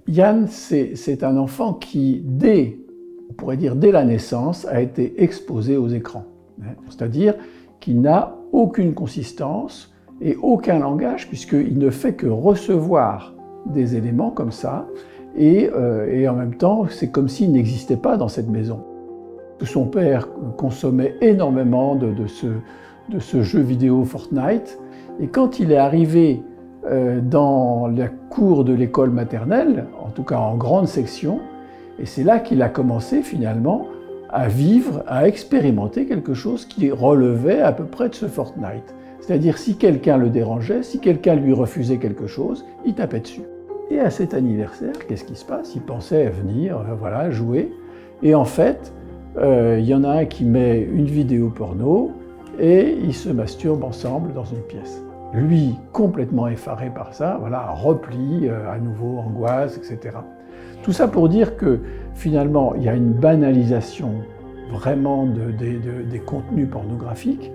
Yann, c'est un enfant qui, on pourrait dire dès la naissance, a été exposé aux écrans. C'est-à-dire qu'il n'a aucune consistance et aucun langage, puisqu'il ne fait que recevoir des éléments comme ça, et en même temps, c'est comme s'il n'existait pas dans cette maison. Son père consommait énormément de ce jeu vidéo Fortnite, et quand il est arrivé dans la cour de l'école maternelle, en tout cas en grande section, et c'est là qu'il a commencé finalement à vivre, à expérimenter quelque chose qui relevait à peu près de ce Fortnite. C'est-à-dire si quelqu'un le dérangeait, si quelqu'un lui refusait quelque chose, il tapait dessus. Et à cet anniversaire, qu'est-ce qui se passe? Il pensait venir, voilà, jouer, et en fait, il y en a un qui met une vidéo porno et ils se masturbent ensemble dans une pièce. Lui, complètement effaré par ça, voilà, repli, à nouveau, angoisse, etc. Tout ça pour dire que finalement, il y a une banalisation vraiment des contenus pornographiques,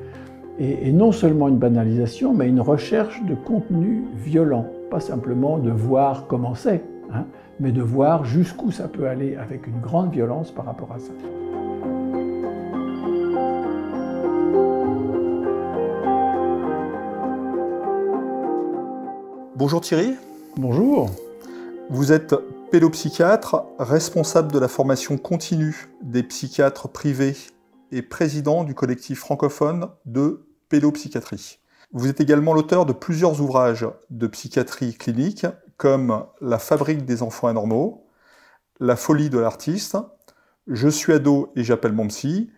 et non seulement une banalisation, mais une recherche de contenus violents. Pas simplement de voir comment c'est, hein, mais de voir jusqu'où ça peut aller avec une grande violence par rapport à ça. Bonjour Thierry. Bonjour. Vous êtes pédopsychiatre, responsable de la formation continue des psychiatres privés et président du collectif francophone de pédopsychiatrie. Vous êtes également l'auteur de plusieurs ouvrages de psychiatrie clinique comme La fabrique des enfants anormaux, La folie de l'artiste, Je suis ado et j'appelle mon psy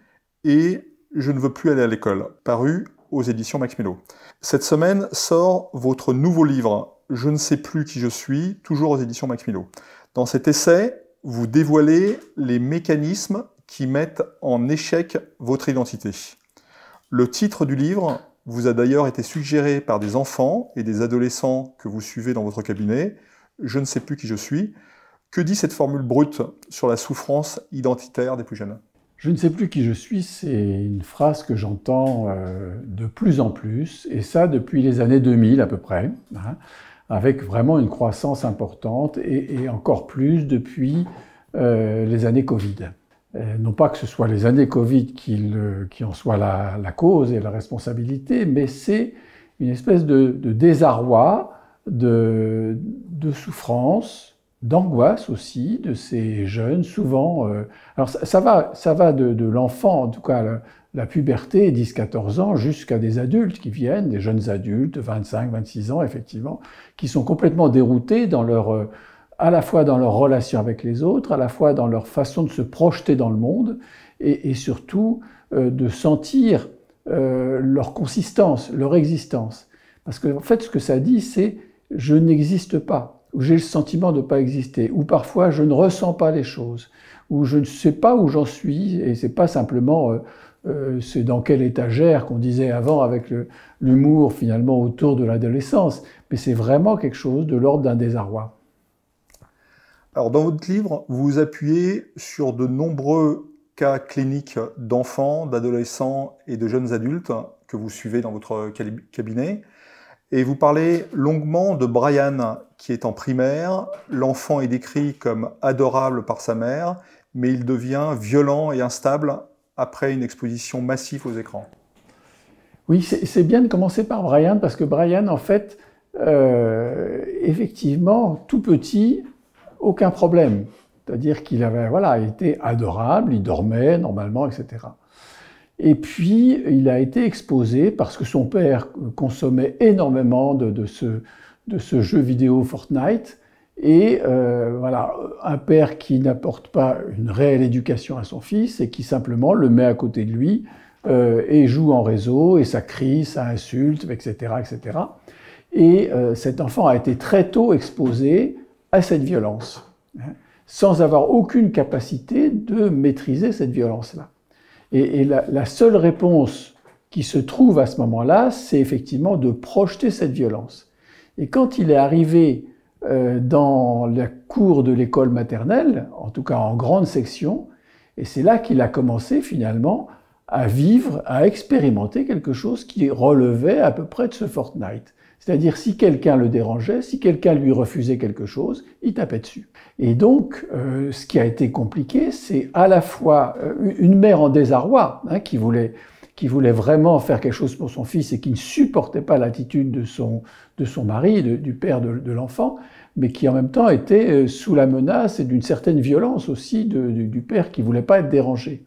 et Je ne veux plus aller à l'école, paru aux éditions Macmillan. Cette semaine sort votre nouveau livre, Je ne sais plus qui je suis, toujours aux éditions Macmillan. Dans cet essai, vous dévoilez les mécanismes qui mettent en échec votre identité. Le titre du livre vous a d'ailleurs été suggéré par des enfants et des adolescents que vous suivez dans votre cabinet. Je ne sais plus qui je suis. Que dit cette formule brute sur la souffrance identitaire des plus jeunes? Je ne sais plus qui je suis, c'est une phrase que j'entends de plus en plus, et ça depuis les années 2000 à peu près, hein, avec vraiment une croissance importante, et encore plus depuis les années Covid. Non pas que ce soit les années Covid qui en soient la cause et la responsabilité, mais c'est une espèce de désarroi, de souffrance, d'angoisse aussi de ces jeunes, souvent... alors ça va de l'enfant, en tout cas la puberté, 10-14 ans, jusqu'à des adultes qui viennent, des jeunes adultes, 25-26 ans effectivement, qui sont complètement déroutés dans leur... à la fois dans leur relation avec les autres, à la fois dans leur façon de se projeter dans le monde, et surtout de sentir leur consistance, leur existence. Parce que en fait, ce que ça dit, c'est « je n'existe pas », ou « j'ai le sentiment de ne pas exister », ou parfois « je ne ressens pas les choses », ou « je ne sais pas où j'en suis », et c'est pas simplement c'est dans quelle étagère qu'on disait avant avec l'humour finalement autour de l'adolescence, mais c'est vraiment quelque chose de l'ordre d'un désarroi. Alors, dans votre livre, vous vous appuyez sur de nombreux cas cliniques d'enfants, d'adolescents et de jeunes adultes que vous suivez dans votre cabinet. Et vous parlez longuement de Brian, qui est en primaire. L'enfant est décrit comme adorable par sa mère, mais il devient violent et instable après une exposition massive aux écrans. Oui, c'est bien de commencer par Brian, parce que Brian, en fait, effectivement, tout petit, aucun problème. C'est-à-dire qu'il avait été adorable, il dormait normalement, etc. Et puis, il a été exposé parce que son père consommait énormément de ce jeu vidéo Fortnite. Et voilà, un père qui n'apporte pas une réelle éducation à son fils et qui simplement le met à côté de lui et joue en réseau, et ça crie, ça insulte, etc., etc. Et cet enfant a été très tôt exposé à cette violence, hein, sans avoir aucune capacité de maîtriser cette violence-là. Et la seule réponse qui se trouve à ce moment-là, c'est effectivement de projeter cette violence. Et quand il est arrivé dans la cour de l'école maternelle, en tout cas en grande section, et c'est là qu'il a commencé finalement à vivre, à expérimenter quelque chose qui relevait à peu près de ce Fortnite. C'est-à-dire, si quelqu'un le dérangeait, si quelqu'un lui refusait quelque chose, il tapait dessus. Et donc, ce qui a été compliqué, c'est à la fois une mère en désarroi, hein, qui voulait vraiment faire quelque chose pour son fils et qui ne supportait pas l'attitude de son mari, du père de l'enfant, mais qui en même temps était sous la menace et d'une certaine violence aussi du père qui voulait pas être dérangé.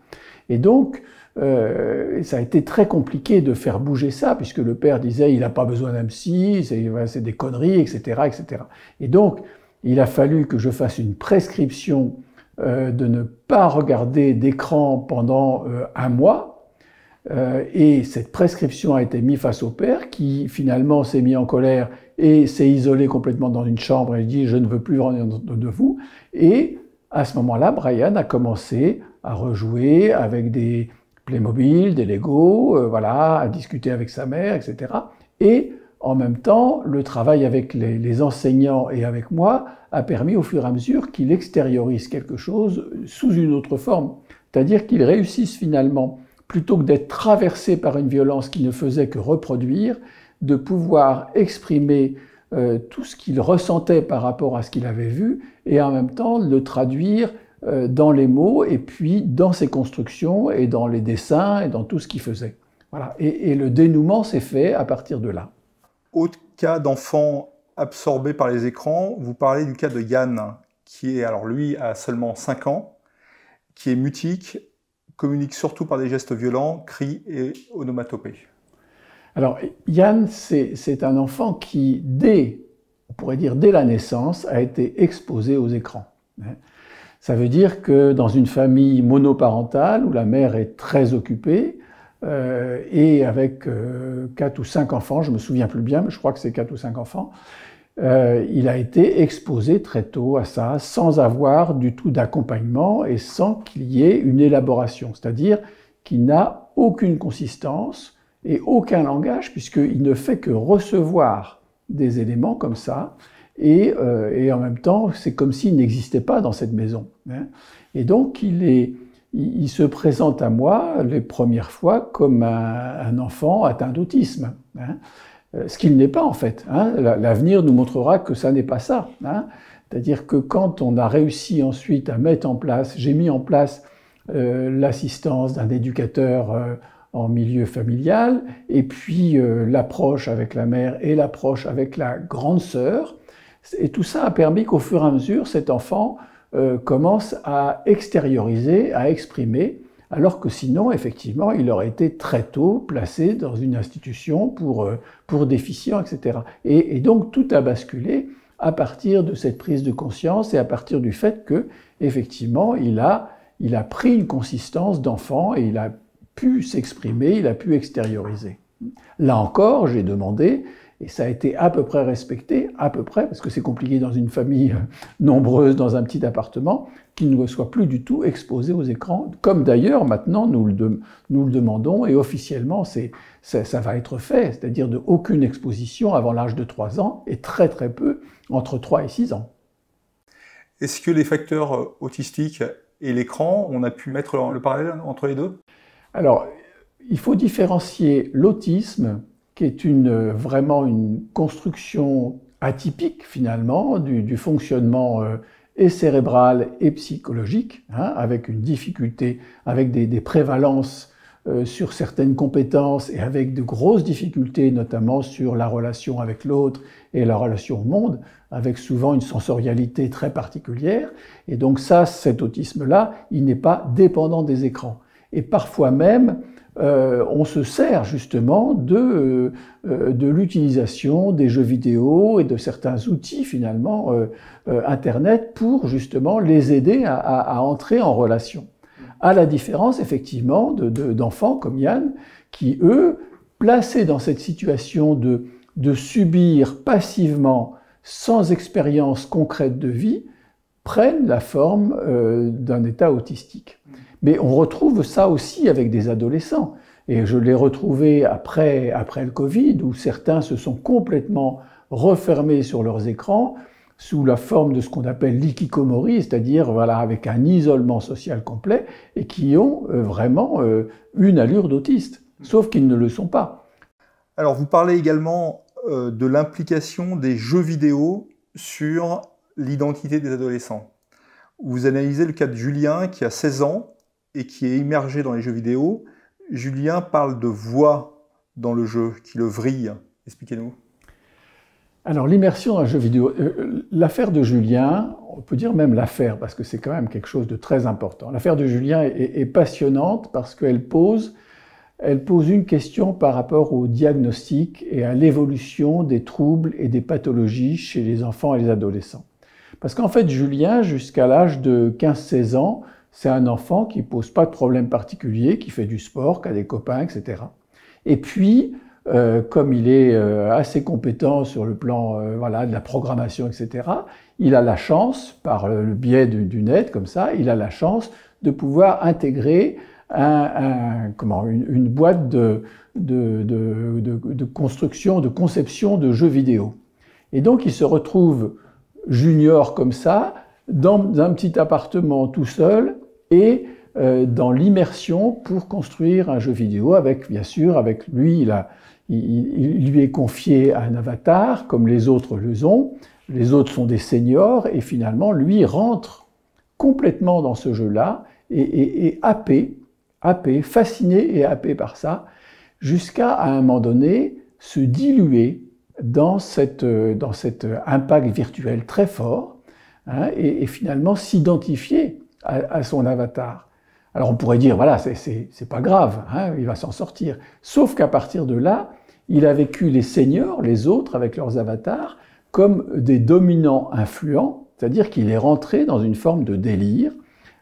Et donc, ça a été très compliqué de faire bouger ça, puisque le père disait il n'a pas besoin d'un psy, c'est des conneries, etc., etc. Et donc, il a fallu que je fasse une prescription de ne pas regarder d'écran pendant un mois. Et cette prescription a été mise face au père, qui finalement s'est mis en colère et s'est isolé complètement dans une chambre et dit « je ne veux plus rien de vous ». Et à ce moment-là, Brian a commencé à rejouer avec des Playmobil, des Lego, voilà, à discuter avec sa mère, etc. Et en même temps, le travail avec les enseignants et avec moi a permis au fur et à mesure qu'il extériorise quelque chose sous une autre forme. C'est-à-dire qu'il réussisse finalement, plutôt que d'être traversé par une violence qui ne faisait que reproduire, de pouvoir exprimer tout ce qu'il ressentait par rapport à ce qu'il avait vu et en même temps le traduire dans les mots et puis dans ses constructions et dans les dessins et dans tout ce qu'il faisait. Voilà. Et le dénouement s'est fait à partir de là. Autre cas d'enfant absorbé par les écrans, vous parlez du cas de Yann, qui est, alors lui, a seulement 5 ans, qui est mutique, communique surtout par des gestes violents, cris et onomatopées. Alors, Yann, c'est un enfant qui, on pourrait dire dès la naissance, a été exposé aux écrans. Ça veut dire que dans une famille monoparentale, où la mère est très occupée, et avec 4 ou 5 enfants, je me souviens plus bien, mais je crois que c'est 4 ou 5 enfants, il a été exposé très tôt à ça, sans avoir du tout d'accompagnement et sans qu'il y ait une élaboration. C'est-à-dire qu'il n'a aucune consistance et aucun langage, puisqu'il ne fait que recevoir des éléments comme ça, et en même temps, c'est comme s'il n'existait pas dans cette maison. Et donc, il se présente à moi les premières fois comme un enfant atteint d'autisme. Ce qu'il n'est pas en fait. L'avenir nous montrera que ça n'est pas ça. C'est-à-dire que quand on a réussi ensuite à mettre en place, j'ai mis en place l'assistance d'un éducateur en milieu familial, et puis l'approche avec la mère et l'approche avec la grande sœur, et tout ça a permis qu'au fur et à mesure, cet enfant commence à extérioriser, à exprimer, alors que sinon, effectivement, il aurait été très tôt placé dans une institution pour déficients, etc. Et donc, tout a basculé à partir de cette prise de conscience et à partir du fait que, effectivement, il a pris une consistance d'enfant et il a pu s'exprimer, il a pu extérioriser. Là encore, j'ai demandé, et ça a été à peu près respecté, à peu près, parce que c'est compliqué dans une famille nombreuse, dans un petit appartement, qu'il ne soit plus du tout exposé aux écrans, comme d'ailleurs maintenant nous le demandons, et officiellement ça va être fait, c'est-à-dire de aucune exposition avant l'âge de 3 ans, et très très peu entre 3 et 6 ans. Est-ce que les facteurs autistiques et l'écran, on a pu mettre le parallèle entre les deux? Alors, il faut différencier l'autisme, qui est vraiment une construction atypique finalement du fonctionnement et cérébral et psychologique, avec une difficulté, avec des prévalences sur certaines compétences et avec de grosses difficultés, notamment sur la relation avec l'autre et la relation au monde, avec souvent une sensorialité très particulière. Et donc ça, cet autisme-là, il n'est pas dépendant des écrans. Et parfois même, on se sert justement de l'utilisation des jeux vidéo et de certains outils finalement Internet pour justement les aider à entrer en relation. À la différence effectivement d'enfants comme Yann qui, eux, placés dans cette situation de subir passivement, sans expérience concrète de vie, prennent la forme d'un état autistique. Mais on retrouve ça aussi avec des adolescents. Et je l'ai retrouvé après le Covid, où certains se sont complètement refermés sur leurs écrans, sous la forme de ce qu'on appelle l'ikikomori, c'est-à-dire voilà, avec un isolement social complet, et qui ont vraiment une allure d'autiste, sauf qu'ils ne le sont pas. Alors vous parlez également de l'implication des jeux vidéo sur l'identité des adolescents. Vous analysez le cas de Julien qui a 16 ans et qui est immergé dans les jeux vidéo. Julien parle de voix dans le jeu qui le vrille. Expliquez-nous. Alors l'immersion dans un jeu vidéo, l'affaire de Julien, on peut dire même l'affaire parce que c'est quand même quelque chose de très important. L'affaire de Julien est passionnante parce qu'elle pose une question par rapport au diagnostic et à l'évolution des troubles et des pathologies chez les enfants et les adolescents. Parce qu'en fait, Julien, jusqu'à l'âge de 15-16 ans, c'est un enfant qui ne pose pas de problème particulier, qui fait du sport, qui a des copains, etc. Et puis, comme il est assez compétent sur le plan voilà, de la programmation, etc., il a la chance, par le biais du net, comme ça, il a la chance de pouvoir intégrer une boîte de construction, de conception de jeux vidéo. Et donc, il se retrouve junior comme ça, dans un petit appartement tout seul, et dans l'immersion pour construire un jeu vidéo avec, bien sûr, avec lui, il lui est confié un avatar, comme les autres le ont. Les autres sont des seniors, et finalement, lui rentre complètement dans ce jeu-là, et happé, fasciné et happé par ça, jusqu'à, à un moment donné, se diluer dans cet impact virtuel très fort, hein, et finalement s'identifier à son avatar. Alors on pourrait dire, voilà, c'est pas grave, hein, il va s'en sortir. Sauf qu'à partir de là, il a vécu les seniors, les autres, avec leurs avatars, comme des dominants influents, c'est-à-dire qu'il est rentré dans une forme de délire,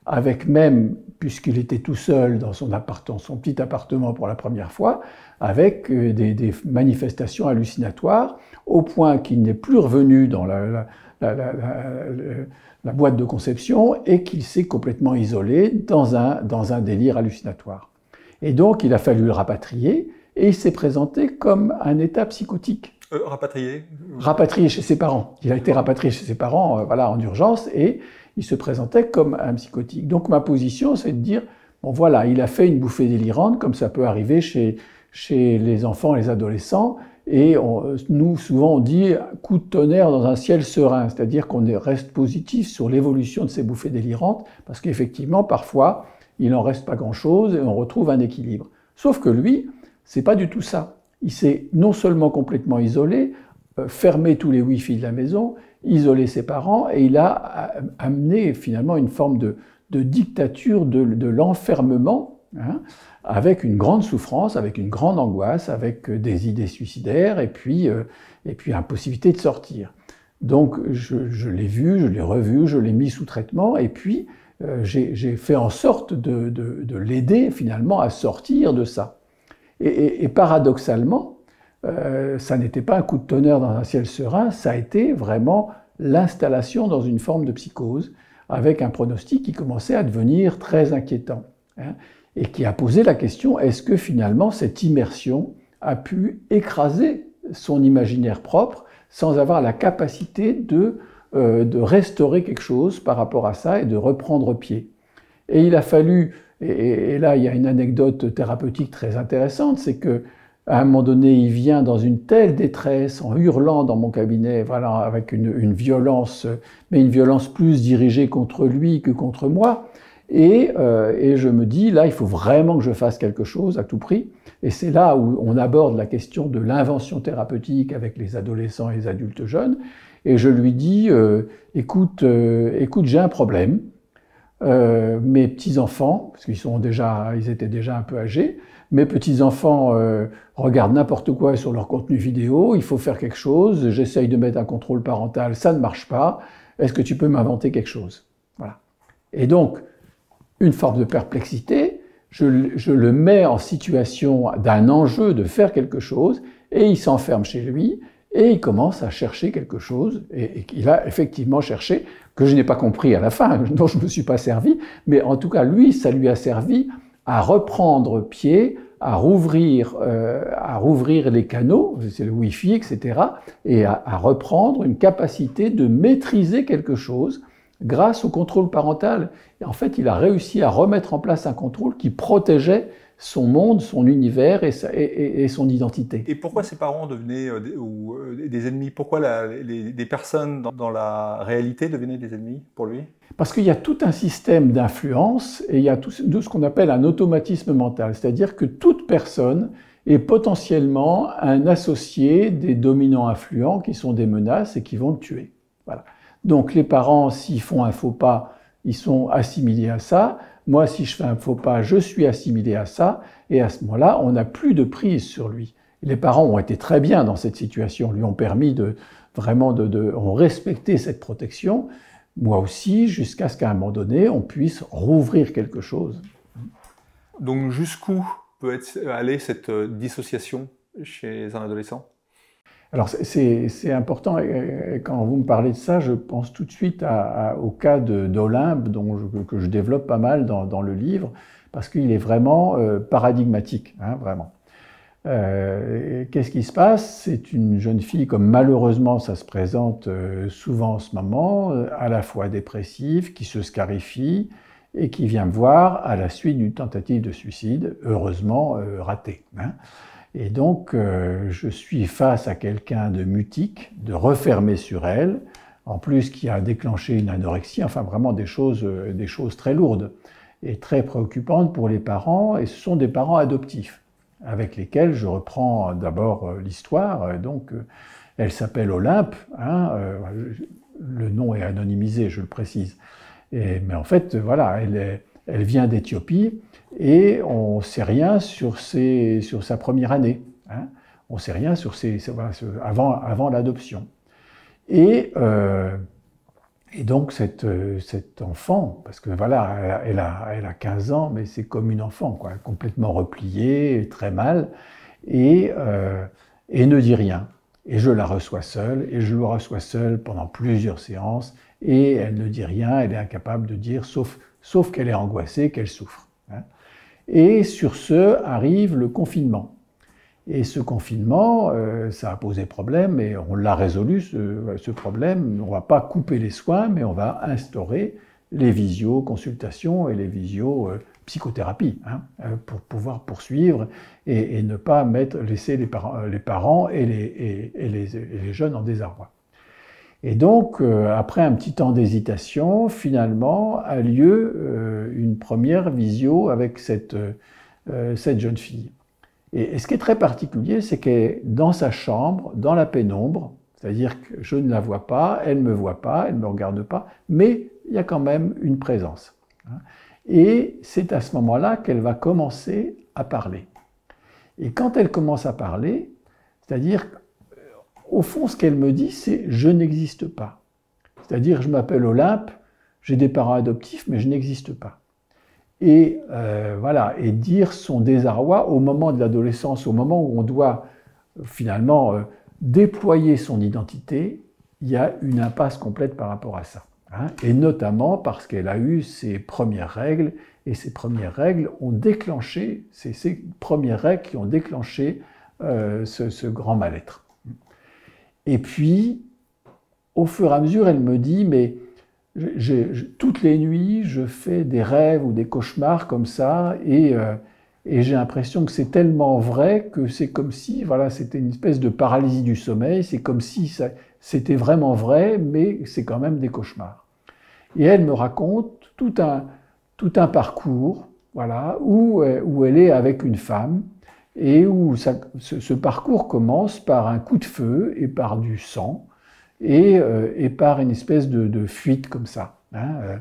avec même, puisqu'il était tout seul dans son petit appartement pour la première fois, avec des manifestations hallucinatoires, au point qu'il n'est plus revenu dans la boîte de conception et qu'il s'est complètement isolé dans un délire hallucinatoire. Et donc, il a fallu le rapatrier, et il s'est présenté comme un état psychotique. Rapatrié chez ses parents. Il a été rapatrié chez ses parents voilà, en urgence, et il se présentait comme un psychotique. Donc ma position, c'est de dire, bon voilà, il a fait une bouffée délirante, comme ça peut arriver chez les enfants et les adolescents, et nous, souvent, on dit coup de tonnerre dans un ciel serein, c'est-à-dire qu'on reste positif sur l'évolution de ces bouffées délirantes, parce qu'effectivement, parfois, il n'en reste pas grand-chose, et on retrouve un équilibre. Sauf que lui, c'est pas du tout ça. Il s'est non seulement complètement isolé, fermé tous les Wi-Fi de la maison, isolé ses parents, et il a amené finalement une forme de dictature de l'enfermement, hein, avec une grande souffrance, avec une grande angoisse, avec des idées suicidaires, et puis impossibilité de sortir. Donc je l'ai vu, je l'ai revu, je l'ai mis sous traitement, et puis j'ai fait en sorte de l'aider finalement à sortir de ça. Et paradoxalement, ça n'était pas un coup de tonnerre dans un ciel serein, ça a été vraiment l'installation dans une forme de psychose, avec un pronostic qui commençait à devenir très inquiétant, hein, et qui a posé la question, est-ce que finalement cette immersion a pu écraser son imaginaire propre sans avoir la capacité de restaurer quelque chose par rapport à ça et de reprendre pied. Et il a fallu, et là il y a une anecdote thérapeutique très intéressante, c'est que à un moment donné, il vient dans une telle détresse, en hurlant dans mon cabinet, voilà, avec une violence, mais une violence plus dirigée contre lui que contre moi. Et je me dis, là, il faut vraiment que je fasse quelque chose à tout prix. Et c'est là où on aborde la question de l'invention thérapeutique avec les adolescents et les adultes jeunes. Et je lui dis, écoute, j'ai un problème. Mes petits-enfants, parce ils étaient déjà un peu âgés, mes petits-enfants regardent n'importe quoi sur leur contenu vidéo, il faut faire quelque chose, j'essaye de mettre un contrôle parental, ça ne marche pas, est-ce que tu peux m'inventer quelque chose? Voilà. Et donc, une forme de perplexité, je le mets en situation d'un enjeu de faire quelque chose, et il s'enferme chez lui, et il commence à chercher quelque chose, et il a effectivement cherché, que je n'ai pas compris à la fin, dont je ne me suis pas servi, mais en tout cas, lui, ça lui a servi à reprendre pied, à rouvrir les canaux, c'est le Wi-Fi, etc., et à reprendre une capacité de maîtriser quelque chose grâce au contrôle parental. Et en fait, il a réussi à remettre en place un contrôle qui protégeait son monde, son univers et son identité. Et pourquoi ses parents devenaient des ennemis? Pourquoi des personnes dans la réalité devenaient des ennemis pour lui? Parce qu'il y a tout un système d'influence et il y a tout ce qu'on appelle un automatisme mental. C'est-à-dire que toute personne est potentiellement un associé des dominants influents qui sont des menaces et qui vont le tuer. Voilà. Donc les parents, s'ils font un faux pas, ils sont assimilés à ça. Moi, si je fais un faux pas, je suis assimilé à ça. Et à ce moment-là, on n'a plus de prise sur lui. Les parents ont été très bien dans cette situation, lui ont permis ont respecté cette protection. Moi aussi, jusqu'à ce qu'à un moment donné, on puisse rouvrir quelque chose. Donc jusqu'où peut aller cette dissociation chez un adolescent? Alors c'est important, et quand vous me parlez de ça, je pense tout de suite au cas d'Olympe, que je développe pas mal dans le livre, parce qu'il est vraiment paradigmatique, hein, vraiment. Qu'est-ce qui se passe? C'est une jeune fille, comme malheureusement ça se présente souvent en ce moment, à la fois dépressive, qui se scarifie, et qui vient me voir à la suite d'une tentative de suicide, heureusement ratée. Hein. Et donc, je suis face à quelqu'un de mutique, de refermé sur elle, en plus qui a déclenché une anorexie, enfin vraiment des choses très lourdes et très préoccupantes pour les parents, et ce sont des parents adoptifs, avec lesquels je reprends d'abord l'histoire. Donc, elle s'appelle Olympe, hein, le nom est anonymisé, je le précise. Mais en fait, voilà, elle vient d'Éthiopie, et on ne sait rien sur sa première année. Hein. On ne sait rien avant l'adoption. Et donc cet enfant, parce que voilà, elle a 15 ans, mais c'est comme une enfant, quoi, complètement repliée, très mal, et ne dit rien. Et je la reçois seule, et je le reçois seule pendant plusieurs séances, et elle ne dit rien, elle est incapable de dire, sauf qu'elle est angoissée, qu'elle souffre. Hein. Et sur ce arrive le confinement. Et ce confinement, ça a posé problème, et on l'a résolu, ce problème. On ne va pas couper les soins, mais on va instaurer les visio-consultations et les visio-psychothérapies, hein, pour pouvoir poursuivre et ne pas laisser les parents et les jeunes en désarroi. Et donc, après un petit temps d'hésitation, finalement, a lieu une première visio avec cette jeune fille. Et ce qui est très particulier, c'est qu'elle est dans sa chambre, dans la pénombre, c'est-à-dire que je ne la vois pas, elle ne me voit pas, elle ne me regarde pas, mais il y a quand même une présence. Et c'est à ce moment-là qu'elle va commencer à parler. Et quand elle commence à parler, c'est-à-dire au fond, ce qu'elle me dit, c'est « je n'existe pas ». C'est-à-dire, je m'appelle Olympe, j'ai des parents adoptifs, mais je n'existe pas. Et voilà, et dire son désarroi au moment de l'adolescence, au moment où on doit finalement déployer son identité, il y a une impasse complète par rapport à ça. Hein, et notamment parce qu'elle a eu ses premières règles, et ces premières règles ont déclenché, c'est ces premières règles qui ont déclenché ce grand mal-être. Et puis, au fur et à mesure, elle me dit, mais toutes les nuits, je fais des rêves ou des cauchemars comme ça, et j'ai l'impression que c'est tellement vrai que c'est comme si, voilà, c'était une espèce de paralysie du sommeil, c'est comme si c'était vraiment vrai, mais c'est quand même des cauchemars. Et elle me raconte tout un parcours, voilà, où elle est avec une femme, et où ce parcours commence par un coup de feu et par du sang, et par une espèce de fuite comme ça. Hein,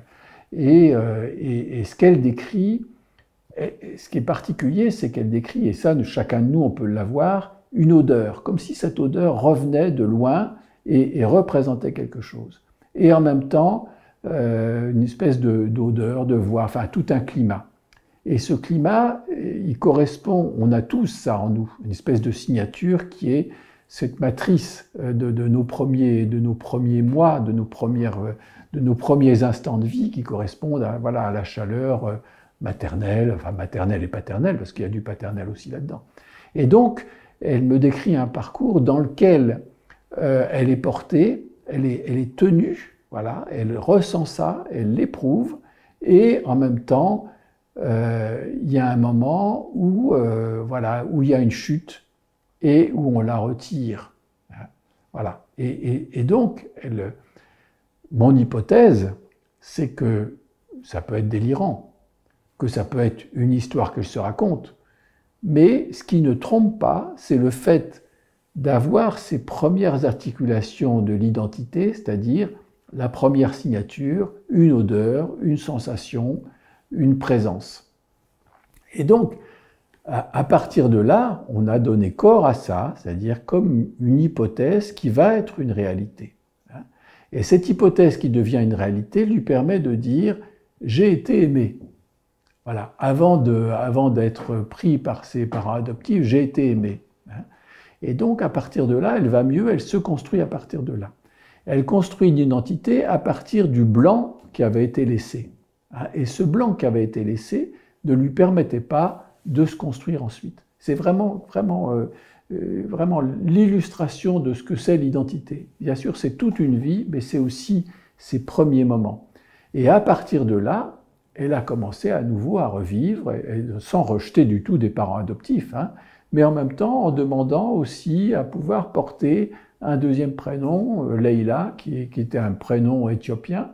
et ce qu'elle décrit, ce qui est particulier, c'est qu'elle décrit, et ça, chacun de nous, on peut l'avoir, une odeur, comme si cette odeur revenait de loin et représentait quelque chose. Et en même temps, une espèce d'odeur, de voix, enfin tout un climat. Et ce climat, il correspond, on a tous ça en nous, une espèce de signature qui est cette matrice de nos premiers mois, de nos premiers instants de vie qui correspondent à, voilà, à la chaleur maternelle, enfin maternelle et paternelle, parce qu'il y a du paternel aussi là-dedans. Et donc, elle me décrit un parcours dans lequel elle est portée, elle est tenue, voilà, elle ressent ça, elle l'éprouve, et en même temps, il y a un moment où, voilà, où il y a une chute et où on la retire. Voilà. Et donc, mon hypothèse, c'est que ça peut être délirant, que ça peut être une histoire qu'elle se raconte, mais ce qui ne trompe pas, c'est le fait d'avoir ces premières articulations de l'identité, c'est-à-dire la première signature, une odeur, une sensation, une présence. Et donc, à partir de là, on a donné corps à ça, c'est-à-dire comme une hypothèse qui va être une réalité. Et cette hypothèse qui devient une réalité lui permet de dire « j'ai été aimé ». Voilà, avant d'être pris par ses parents adoptifs, j'ai été aimé. Et donc, à partir de là, elle va mieux, elle se construit à partir de là. Elle construit une identité à partir du blanc qui avait été laissé. Et ce blanc qui avait été laissé ne lui permettait pas de se construire ensuite. C'est vraiment l'illustration de ce que c'est l'identité. Bien sûr, c'est toute une vie, mais c'est aussi ses premiers moments. Et à partir de là, elle a commencé à nouveau à revivre, sans rejeter du tout des parents adoptifs, mais en même temps en demandant aussi à pouvoir porter un deuxième prénom, Leïla, qui était un prénom éthiopien,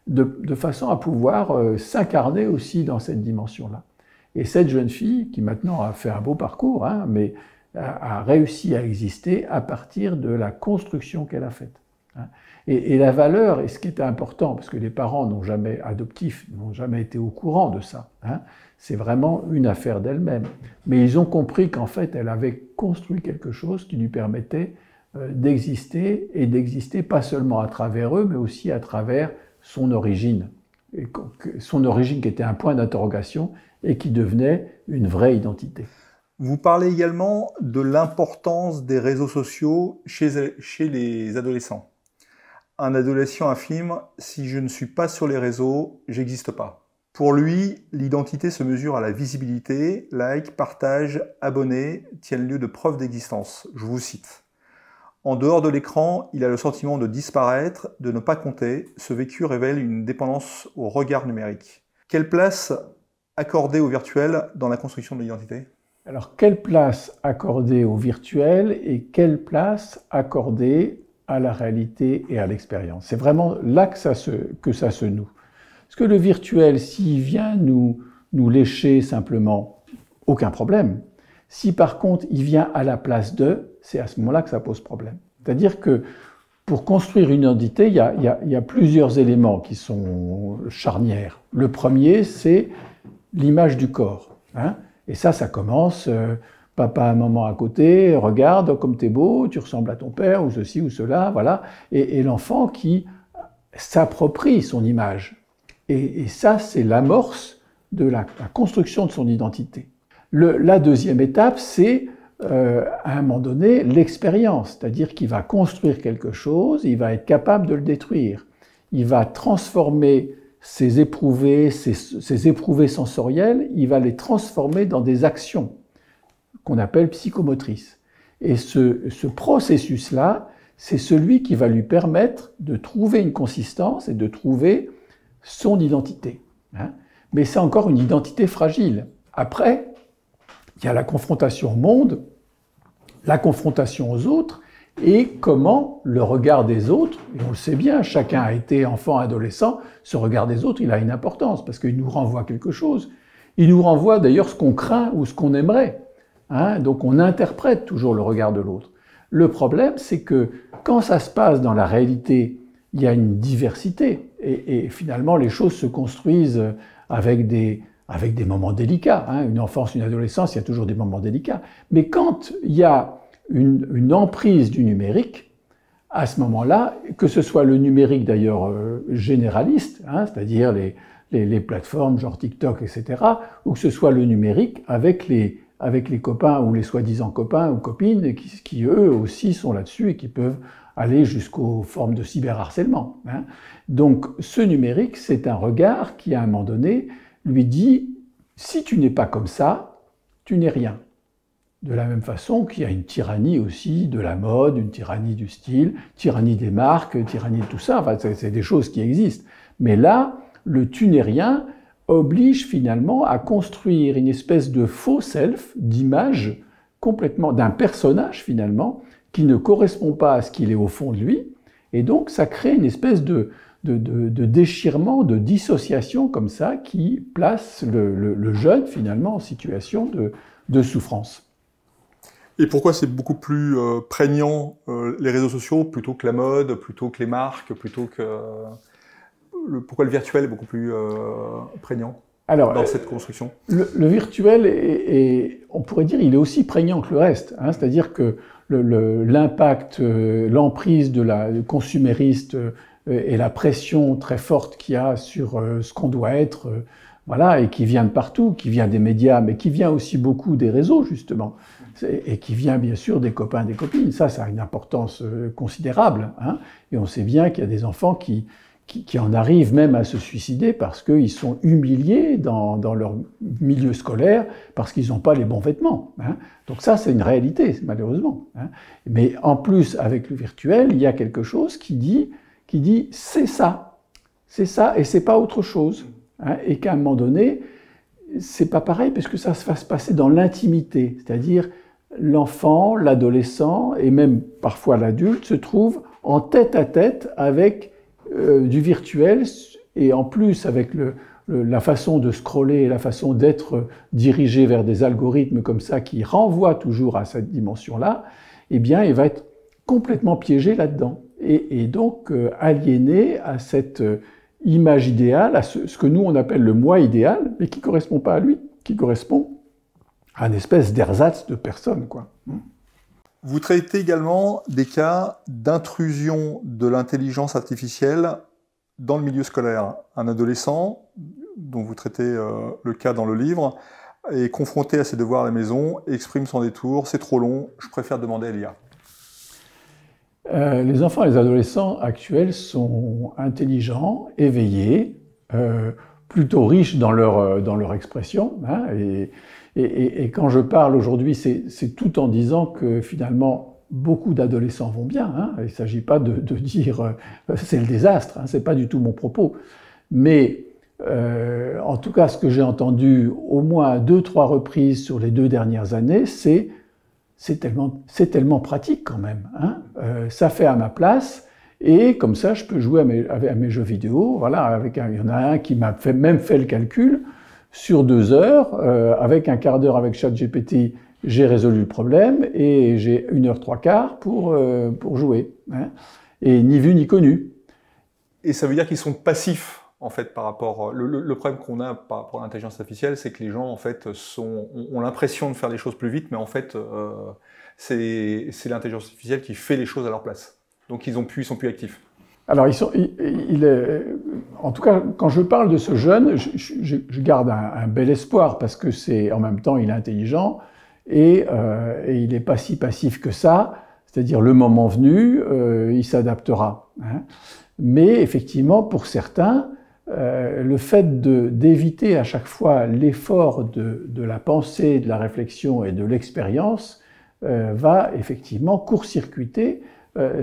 de façon à pouvoir s'incarner aussi dans cette dimension-là. Et cette jeune fille, qui maintenant a fait un beau parcours, mais a réussi à exister à partir de la construction qu'elle a faite. Et la valeur, et ce qui était important, parce que les parents adoptifs n'ont jamais été au courant de ça, c'est vraiment une affaire d'elle-même. Mais ils ont compris qu'en fait, elle avait construit quelque chose qui lui permettait d'exister, et d'exister pas seulement à travers eux, mais aussi à travers son origine. Son origine qui était un point d'interrogation et qui devenait une vraie identité. Vous parlez également de l'importance des réseaux sociaux chez les adolescents. Un adolescent affirme « si je ne suis pas sur les réseaux, j'existe pas ». Pour lui, l'identité se mesure à la visibilité, like, partage, abonnés tiennent lieu de preuve d'existence. Je vous cite. En dehors de l'écran, il a le sentiment de disparaître, de ne pas compter. Ce vécu révèle une dépendance au regard numérique. Quelle place accorder au virtuel dans la construction de l'identité ? Alors, quelle place accorder au virtuel et quelle place accorder à la réalité et à l'expérience? C'est vraiment là que ça se noue. Parce que le virtuel, s'il vient nous lécher simplement, aucun problème. Si par contre, il vient à la place de, c'est à ce moment-là que ça pose problème. C'est-à-dire que pour construire une identité, il y a plusieurs éléments qui sont charnières. Le premier, c'est l'image du corps. Et ça commence, papa, maman à côté, regarde comme t'es beau, tu ressembles à ton père, ou ceci ou cela, voilà. Et l'enfant qui s'approprie son image. Et ça, c'est l'amorce de la construction de son identité. La deuxième étape, c'est à un moment donné l'expérience, c'est-à-dire qu'il va construire quelque chose, il va être capable de le détruire. Il va transformer ses éprouvés sensoriels, il va les transformer dans des actions qu'on appelle psychomotrices. Et ce processus-là, c'est celui qui va lui permettre de trouver une consistance et de trouver son identité. Mais c'est encore une identité fragile. Après, il y a la confrontation au monde, la confrontation aux autres, et comment le regard des autres, et on le sait bien, chacun a été enfant, adolescent, ce regard des autres, il a une importance, parce qu'il nous renvoie quelque chose. Il nous renvoie d'ailleurs ce qu'on craint ou ce qu'on aimerait. Donc on interprète toujours le regard de l'autre. Le problème, c'est que quand ça se passe dans la réalité, il y a une diversité, et finalement les choses se construisent avec des moments délicats. Une enfance, une adolescence, il y a toujours des moments délicats. Mais quand il y a une emprise du numérique, à ce moment-là, que ce soit le numérique d'ailleurs généraliste, c'est-à-dire les plateformes genre TikTok, etc., ou que ce soit le numérique avec les copains ou les soi-disant copains ou copines qui eux aussi sont là-dessus et qui peuvent aller jusqu'aux formes de cyberharcèlement. Donc ce numérique, c'est un regard qui, à un moment donné, lui dit « si tu n'es pas comme ça, tu n'es rien ». De la même façon qu'il y a une tyrannie aussi de la mode, une tyrannie du style, tyrannie des marques, tyrannie de tout ça, enfin, c'est des choses qui existent. Mais là, le « tu n'es rien », oblige finalement à construire une espèce de faux self, d'image complètement d'un personnage finalement, qui ne correspond pas à ce qu'il est au fond de lui, et donc ça crée une espèce de déchirement, de dissociation comme ça, qui place le jeune finalement en situation de souffrance. Et pourquoi c'est beaucoup plus prégnant les réseaux sociaux plutôt que la mode, plutôt que les marques, plutôt que... pourquoi le virtuel est beaucoup plus prégnant dans cette construction? Le virtuel, on pourrait dire, il est aussi prégnant que le reste. Hein, c'est-à-dire que l'impact, l'emprise du consumériste et la pression très forte qu'il y a sur ce qu'on doit être, voilà, et qui vient de partout, qui vient des médias, mais qui vient aussi beaucoup des réseaux, justement, et qui vient bien sûr des copains, des copines. Ça a une importance considérable. Hein, et on sait bien qu'il y a des enfants qui en arrivent même à se suicider parce qu'ils sont humiliés dans leur milieu scolaire, parce qu'ils n'ont pas les bons vêtements. Hein. Donc ça, c'est une réalité, malheureusement. Hein. Mais en plus, avec le virtuel, il y a quelque chose qui dit c'est ça et c'est pas autre chose. Hein. Et qu'à un moment donné, c'est pas pareil, puisque ça va se passer dans l'intimité, c'est-à-dire l'enfant, l'adolescent et même parfois l'adulte se trouve en tête-à-tête avec du virtuel, et en plus avec la façon de scroller, la façon d'être dirigé vers des algorithmes comme ça qui renvoient toujours à cette dimension-là, eh bien, il va être complètement piégé là-dedans. Et donc aliéné à cette image idéale, à ce que nous on appelle le moi idéal, mais qui ne correspond pas à lui, qui correspond à une espèce d'ersatz de personne, quoi. Vous traitez également des cas d'intrusion de l'intelligence artificielle dans le milieu scolaire. Un adolescent, dont vous traitez le cas dans le livre, est confronté à ses devoirs à la maison, exprime son détour, c'est trop long, je préfère demander à l'IA. Les enfants et les adolescents actuels sont intelligents, éveillés, plutôt riches dans leur expression, hein, et quand je parle aujourd'hui, c'est tout en disant que finalement, beaucoup d'adolescents vont bien. Hein. Il ne s'agit pas de dire c'est le désastre, hein, ce n'est pas du tout mon propos. Mais en tout cas, ce que j'ai entendu au moins à 2-3 reprises sur les 2 dernières années, c'est tellement pratique quand même. Hein. Ça fait à ma place. Et comme ça, je peux jouer à mes jeux vidéo. Voilà, il y en a un qui m'a même fait le calcul. Sur 2 heures, avec un quart d'heure avec ChatGPT, j'ai résolu le problème et j'ai 1 heure 3/4 pour jouer. Hein. Et ni vu ni connu. Et ça veut dire qu'ils sont passifs, en fait, par rapport... Le problème qu'on a par rapport à l'intelligence artificielle, c'est que les gens, en fait, ont l'impression de faire les choses plus vite, mais en fait, c'est l'intelligence artificielle qui fait les choses à leur place. Donc ils sont plus actifs. Alors, en tout cas, quand je parle de ce jeune, je garde un bel espoir, parce que en même temps, il est intelligent et il n'est pas si passif que ça. C'est-à-dire, le moment venu, il s'adaptera. Hein. Mais effectivement, pour certains, le fait d'éviter à chaque fois l'effort de la pensée, de la réflexion et de l'expérience va effectivement court-circuiter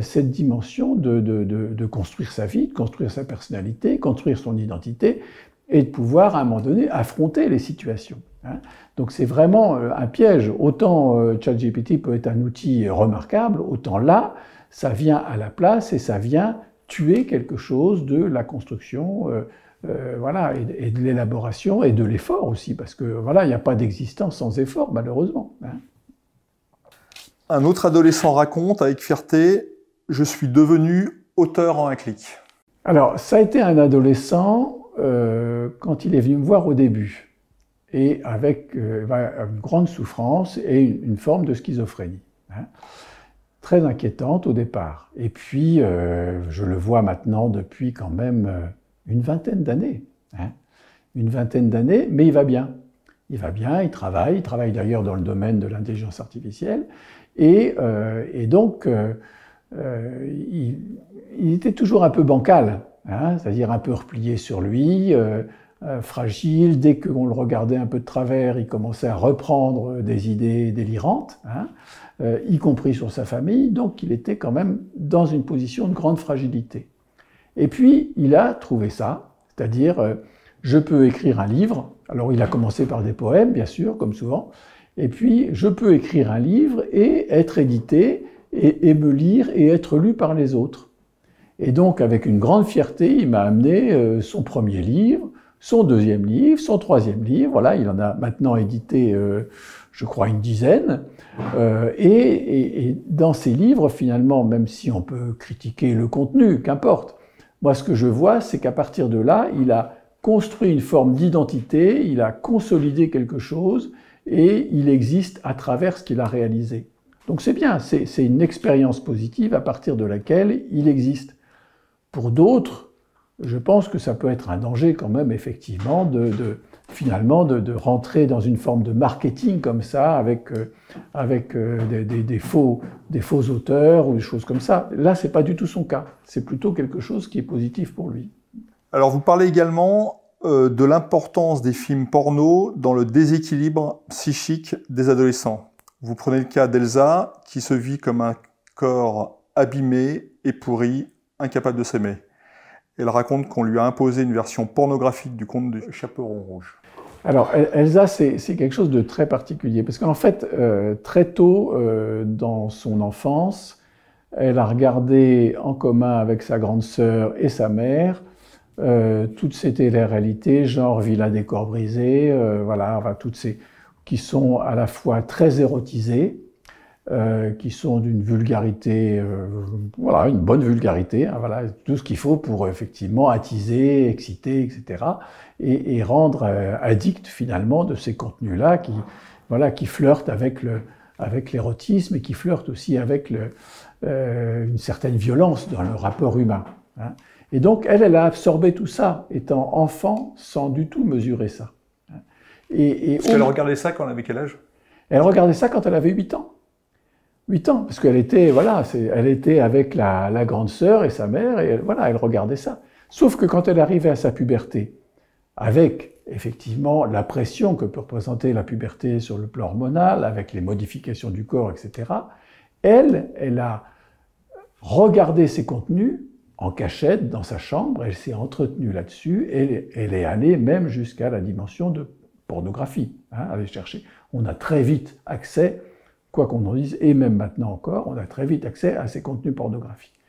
cette dimension de construire sa vie, de construire sa personnalité, construire son identité, et de pouvoir, à un moment donné, affronter les situations. Hein. Donc c'est vraiment un piège. Autant ChatGPT peut être un outil remarquable, autant là, ça vient à la place et ça vient tuer quelque chose de la construction, voilà, et de l'élaboration et de l'effort aussi, parce que voilà, il n'y a pas d'existence sans effort, malheureusement. Hein. Un autre adolescent raconte avec fierté « Je suis devenu auteur en un clic ». Alors, ça a été un adolescent quand il est venu me voir au début, et avec une grande souffrance et une forme de schizophrénie. Hein. Très inquiétante au départ. Et puis, je le vois maintenant depuis quand même une vingtaine d'années. Hein. Une vingtaine d'années, mais il va bien. Il va bien, il travaille d'ailleurs dans le domaine de l'intelligence artificielle. Et donc, il était toujours un peu bancal, hein, c'est-à-dire un peu replié sur lui, fragile. Dès qu'on le regardait un peu de travers, il commençait à reprendre des idées délirantes, hein, y compris sur sa famille. Donc, il était quand même dans une position de grande fragilité. Et puis, il a trouvé ça, c'est-à-dire je peux écrire un livre. Alors il a commencé par des poèmes, bien sûr, comme souvent. Et puis je peux écrire un livre et être édité et me lire et être lu par les autres. Et donc avec une grande fierté, il m'a amené son premier livre, son deuxième livre, son troisième livre. Voilà, il en a maintenant édité, je crois, une dizaine. Et dans ces livres, finalement, même si on peut critiquer le contenu, qu'importe, moi ce que je vois, c'est qu'à partir de là, il a construit une forme d'identité, il a consolidé quelque chose, et il existe à travers ce qu'il a réalisé. Donc c'est bien, c'est une expérience positive à partir de laquelle il existe. Pour d'autres, je pense que ça peut être un danger quand même, effectivement, finalement de rentrer dans une forme de marketing comme ça, avec des faux auteurs ou des choses comme ça. Là, c'est pas du tout son cas. C'est plutôt quelque chose qui est positif pour lui. Alors, vous parlez également de l'importance des films porno dans le déséquilibre psychique des adolescents. Vous prenez le cas d'Elsa, qui se vit comme un corps abîmé et pourri, incapable de s'aimer. Elle raconte qu'on lui a imposé une version pornographique du conte du Chaperon Rouge. Alors, Elsa, c'est quelque chose de très particulier, parce qu'en fait, très tôt dans son enfance, elle a regardé en commun avec sa grande sœur et sa mère toutes ces téléréalités, genre Villa des corps brisés, voilà, enfin, toutes ces qui sont à la fois très érotisées, qui sont d'une vulgarité, voilà, une bonne vulgarité, hein, voilà, tout ce qu'il faut pour effectivement attiser, exciter, etc., et rendre addict finalement de ces contenus-là qui, voilà, qui flirtent avec l'érotisme et qui flirtent aussi avec une certaine violence dans le rapport humain. Hein. Et donc, elle a absorbé tout ça, étant enfant, sans du tout mesurer ça. Parce qu'elle regardait ça quand elle avait quel âge? Elle regardait ça quand elle avait 8 ans. 8 ans, parce qu'elle était, voilà, elle était avec la grande sœur et sa mère, et voilà, elle regardait ça. Sauf que quand elle arrivait à sa puberté, avec effectivement la pression que peut représenter la puberté sur le plan hormonal, avec les modifications du corps, etc., elle a regardé ces contenus en cachette dans sa chambre, elle s'est entretenue là-dessus, et elle est allée même jusqu'à la dimension de pornographie, hein, aller chercher. On a très vite accès, quoi qu'on en dise, et même maintenant encore, on a très vite accès à ces contenus pornographiques.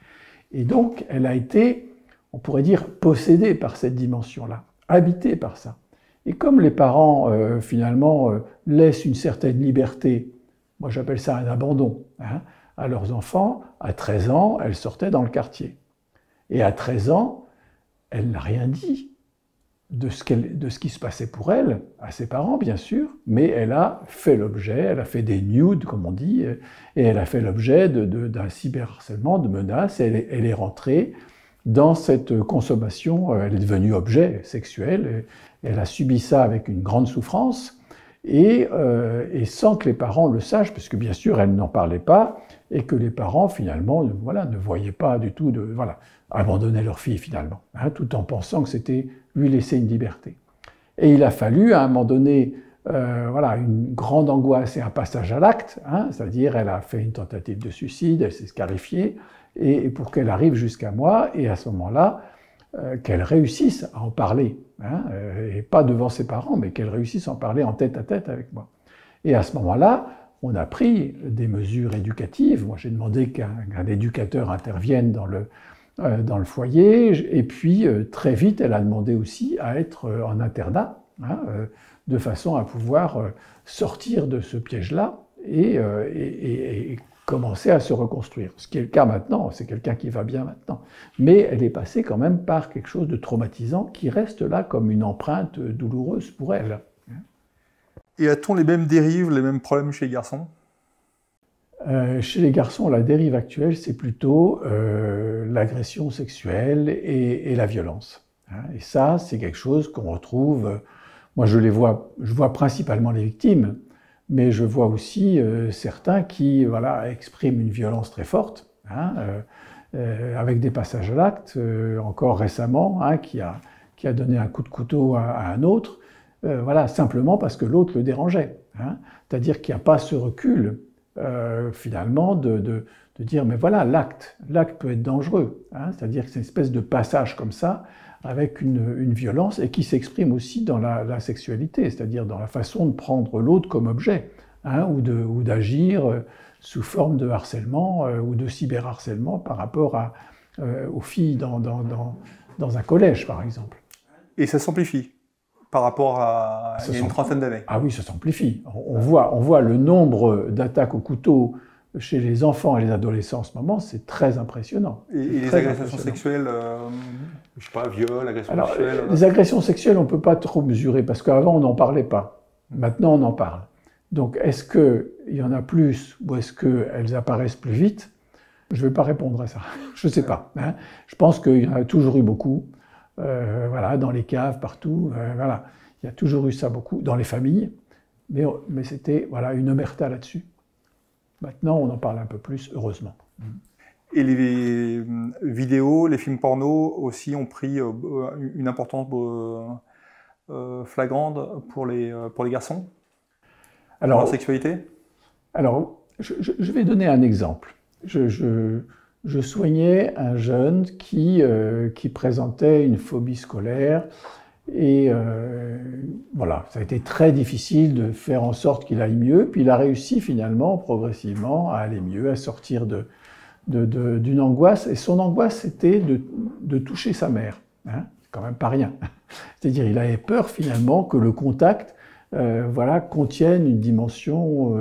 Et donc, elle a été, on pourrait dire, possédée par cette dimension-là, habitée par ça. Et comme les parents, finalement, laissent une certaine liberté, moi j'appelle ça un abandon, hein, à leurs enfants, à 13 ans, elle sortait dans le quartier. Et à 13 ans, elle n'a rien dit de ce qui se passait pour elle, à ses parents bien sûr, mais elle a fait l'objet, elle a fait des nudes, comme on dit, et elle a fait l'objet d'un cyberharcèlement, de menaces, et elle est rentrée dans cette consommation, elle est devenue objet sexuel, et elle a subi ça avec une grande souffrance, et sans que les parents le sachent, parce que bien sûr elle n'en parlait pas, et que les parents finalement voilà, ne voyaient pas du tout, voilà, abandonnaient leur fille finalement, hein, tout en pensant que c'était lui laisser une liberté. Et il a fallu à un moment donné voilà, une grande angoisse et un passage à l'acte, hein, c'est-à-dire elle a fait une tentative de suicide, elle s'est scarifiée, et pour qu'elle arrive jusqu'à moi, et à ce moment-là, qu'elle réussisse à en parler, hein, et pas devant ses parents, mais qu'elle réussisse à en parler en tête à tête avec moi. Et à ce moment-là, on a pris des mesures éducatives. Moi, j'ai demandé qu'un éducateur intervienne dans le foyer, et puis très vite, elle a demandé aussi à être en internat, hein, de façon à pouvoir sortir de ce piège-là et commencer à se reconstruire. Ce qui est le cas maintenant, c'est quelqu'un qui va bien maintenant. Mais elle est passée quand même par quelque chose de traumatisant qui reste là comme une empreinte douloureuse pour elle. Et a-t-on les mêmes dérives, les mêmes problèmes chez les garçons? Chez les garçons, la dérive actuelle, c'est plutôt l'agression sexuelle et la violence. Hein. Et ça, c'est quelque chose qu'on retrouve... moi, je vois principalement les victimes, mais je vois aussi certains qui voilà, expriment une violence très forte, hein, avec des passages à l'acte, encore récemment, hein, qui a donné un coup de couteau à un autre, voilà, simplement parce que l'autre le dérangeait. Hein. C'est-à-dire qu'il n'y a pas ce recul, finalement, de dire, mais voilà, l'acte peut être dangereux. Hein. C'est-à-dire que c'est une espèce de passage comme ça, avec une violence et qui s'exprime aussi dans la sexualité, c'est-à-dire dans la façon de prendre l'autre comme objet, hein, ou d'agir sous forme de harcèlement ou de cyberharcèlement par rapport aux filles dans un collège, par exemple. Et ça s'amplifie par rapport à il y a une trentaine d'années. Ah oui, ça s'amplifie. On voit le nombre d'attaques au couteau chez les enfants et les adolescents en ce moment, c'est très impressionnant. Et les agressions sexuelles, je sais pas, viol, agression sexuelle. Les agressions sexuelles, on ne peut pas trop mesurer, parce qu'avant, on n'en parlait pas. Maintenant, on en parle. Donc, est-ce qu'il y en a plus, ou est-ce qu'elles apparaissent plus vite? Je ne vais pas répondre à ça. Je ne sais pas. Hein. Je pense qu'il y en a toujours eu beaucoup. Voilà, dans les caves, partout. Voilà. Il y a toujours eu ça beaucoup, dans les familles. Mais c'était voilà, une omerta là-dessus. Maintenant, on en parle un peu plus, heureusement. Et les vidéos, les films porno aussi ont pris une importance flagrante pour les garçons, pour leur sexualité? Alors, je vais donner un exemple. Je soignais un jeune qui présentait une phobie scolaire. Et voilà, ça a été très difficile de faire en sorte qu'il aille mieux. Puis il a réussi finalement, progressivement, à aller mieux, à sortir d'une angoisse. Et son angoisse, c'était de toucher sa mère. Hein, c'est quand même pas rien. C'est-à-dire, il avait peur finalement que le contact, voilà, contienne une dimension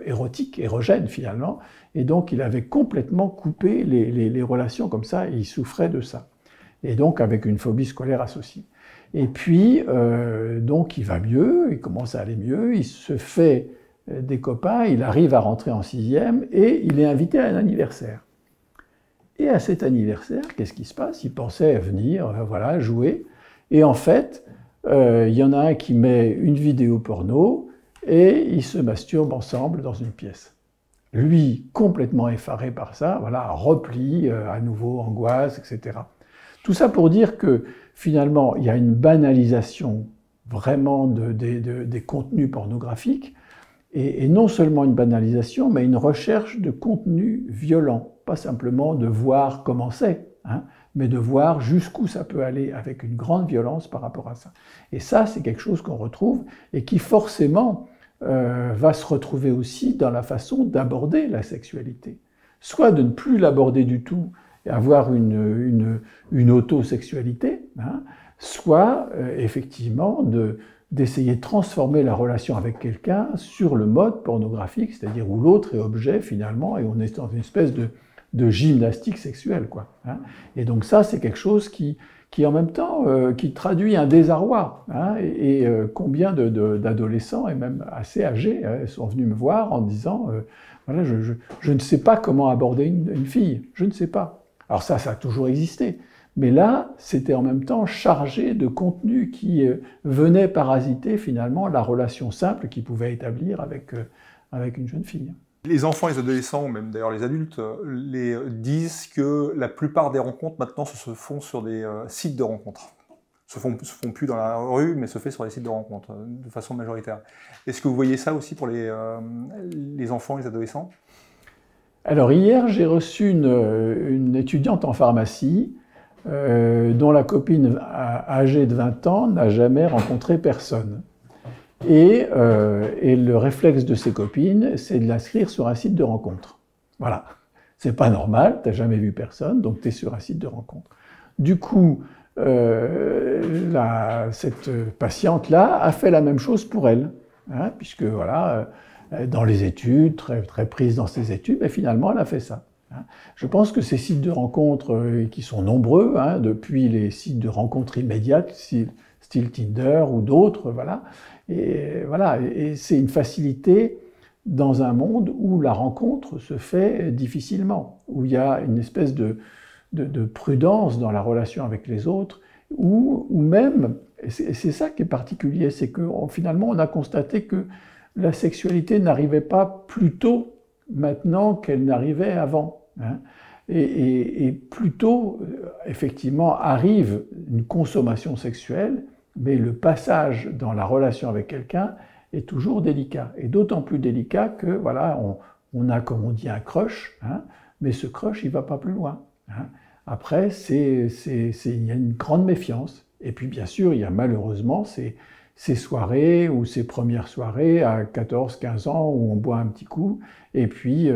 érotique, érogène finalement. Et donc, il avait complètement coupé les relations comme ça. Et il souffrait de ça. Et donc, avec une phobie scolaire associée. Et puis, donc, il va mieux, il commence à aller mieux, il se fait des copains, il arrive à rentrer en 6e et il est invité à un anniversaire. Et à cet anniversaire, qu'est-ce qui se passe? Il pensait venir, voilà, jouer. Et en fait, il y en a un qui met une vidéo porno et ils se masturbent ensemble dans une pièce. Lui, complètement effaré par ça, voilà, repli, à nouveau, angoisse, etc. Tout ça pour dire que finalement, il y a une banalisation vraiment des contenus pornographiques, et non seulement une banalisation, mais une recherche de contenus violents. Pas simplement de voir comment c'est, hein, mais de voir jusqu'où ça peut aller avec une grande violence par rapport à ça. Et ça, c'est quelque chose qu'on retrouve et qui forcément va se retrouver aussi dans la façon d'aborder la sexualité. Soit de ne plus l'aborder du tout, et avoir une autosexualité, hein, soit effectivement d'essayer de transformer la relation avec quelqu'un sur le mode pornographique, c'est-à-dire où l'autre est objet finalement, et on est dans une espèce de gymnastique sexuelle, quoi. Hein. Et donc ça, c'est quelque chose qui en même temps, qui traduit un désarroi. Hein, et combien d'adolescents, et même assez âgés, sont venus me voir en disant voilà, je ne sais pas comment aborder une fille, je ne sais pas. Alors ça a toujours existé. Mais là, c'était en même temps chargé de contenu qui venait parasiter finalement la relation simple qu'il pouvait établir avec une jeune fille. Les enfants, les adolescents, ou même d'ailleurs les adultes, disent que la plupart des rencontres maintenant se font sur des sites de rencontres. Se font plus dans la rue, mais se fait sur les sites de rencontres, de façon majoritaire. Est-ce que vous voyez ça aussi pour les enfants, les adolescents? Alors hier, j'ai reçu une étudiante en pharmacie dont la copine âgée de 20 ans n'a jamais rencontré personne. Et le réflexe de ses copines, c'est de l'inscrire sur un site de rencontre. Voilà. C'est pas normal, t'as jamais vu personne, donc tu es sur un site de rencontre. Du coup, cette patiente-là a fait la même chose pour elle, hein, puisque voilà, dans les études, très prise dans ses études, mais finalement elle a fait ça. Hein. Je pense que ces sites de rencontres, qui sont nombreux, hein, depuis les sites de rencontres immédiates, style Tinder ou d'autres, voilà, et c'est une facilité dans un monde où la rencontre se fait difficilement, où il y a une espèce de prudence dans la relation avec les autres, ou même, et c'est ça qui est particulier, c'est que finalement on a constaté que la sexualité n'arrivait pas plus tôt maintenant qu'elle n'arrivait avant. Hein. Et plus tôt, effectivement, arrive une consommation sexuelle, mais le passage dans la relation avec quelqu'un est toujours délicat. Et d'autant plus délicat que, voilà, on a, comme on dit, un crush, hein, mais ce crush, il ne va pas plus loin. Hein. Après, il y a une grande méfiance. Et puis, bien sûr, il y a malheureusement ces soirées ou ces premières soirées à 14, 15 ans où on boit un petit coup. Et puis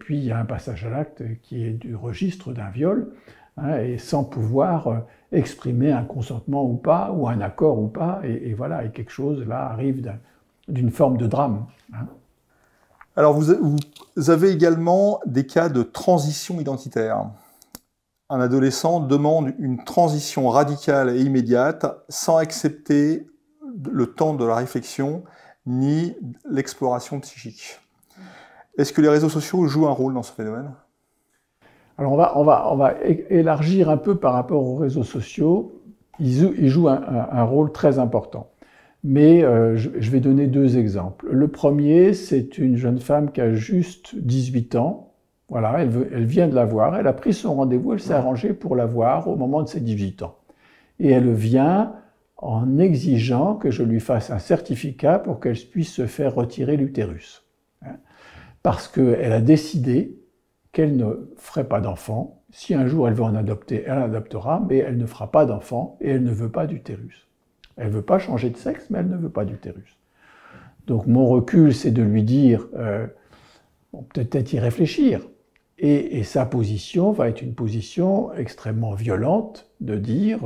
il y a un passage à l'acte qui est du registre d'un viol, hein, et sans pouvoir exprimer un consentement ou pas, ou un accord ou pas. Et voilà, et quelque chose là arrive d'une forme de drame. Hein. Alors, vous avez également des cas de transition identitaire. Un adolescent demande une transition radicale et immédiate sans accepter le temps de la réflexion ni l'exploration psychique. Est-ce que les réseaux sociaux jouent un rôle dans ce phénomène? Alors on va élargir un peu par rapport aux réseaux sociaux. Ils jouent un rôle très important. Mais je vais donner deux exemples. Le premier, c'est une jeune femme qui a juste 18 ans. Voilà, elle vient de la voir, elle a pris son rendez-vous, elle s'est arrangée pour la voir au moment de ses 18 ans. Et elle vient en exigeant que je lui fasse un certificat pour qu'elle puisse se faire retirer l'utérus. Parce qu'elle a décidé qu'elle ne ferait pas d'enfant. Si un jour elle veut en adopter, elle adoptera, mais elle ne fera pas d'enfant et elle ne veut pas d'utérus. Elle ne veut pas changer de sexe, mais elle ne veut pas d'utérus. Donc mon recul, c'est de lui dire, peut-être y réfléchir. Et sa position va être une position extrêmement violente de dire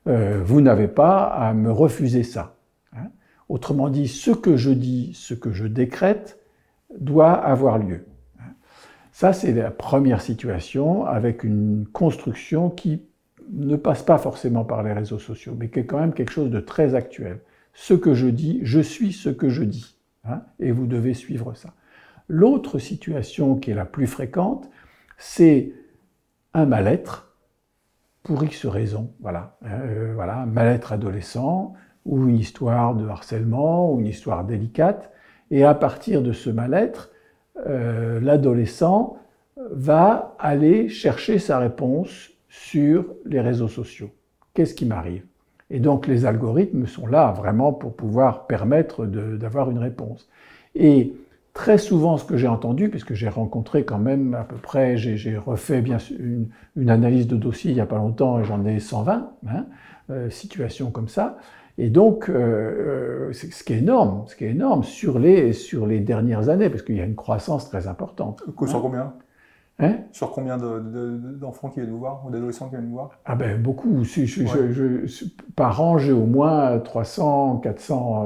vous n'avez pas à me refuser ça. Hein. Autrement dit, ce que je dis, ce que je décrète, doit avoir lieu. Ça, c'est la première situation avec une construction qui ne passe pas forcément par les réseaux sociaux, mais qui est quand même quelque chose de très actuel. Ce que je dis, je suis ce que je dis. Hein, et vous devez suivre ça. L'autre situation qui est la plus fréquente, c'est un mal-être pour X raisons. Voilà, un mal-être adolescent ou une histoire de harcèlement ou une histoire délicate. Et à partir de ce mal-être, l'adolescent va aller chercher sa réponse sur les réseaux sociaux. Qu'est-ce qui m'arrive? Et donc les algorithmes sont là vraiment pour pouvoir permettre d'avoir une réponse. Et très souvent, ce que j'ai entendu, puisque j'ai rencontré quand même à peu près, j'ai refait bien sûr une analyse de dossier il n'y a pas longtemps et j'en ai 120 situations comme ça. Et donc, ce qui est énorme sur les dernières années, parce qu'il y a une croissance très importante. Sur combien? Sur combien d'enfants qui viennent vous voir ou d'adolescents qui viennent vous voir? Ah ben beaucoup. Par an, j'ai au moins 300, 400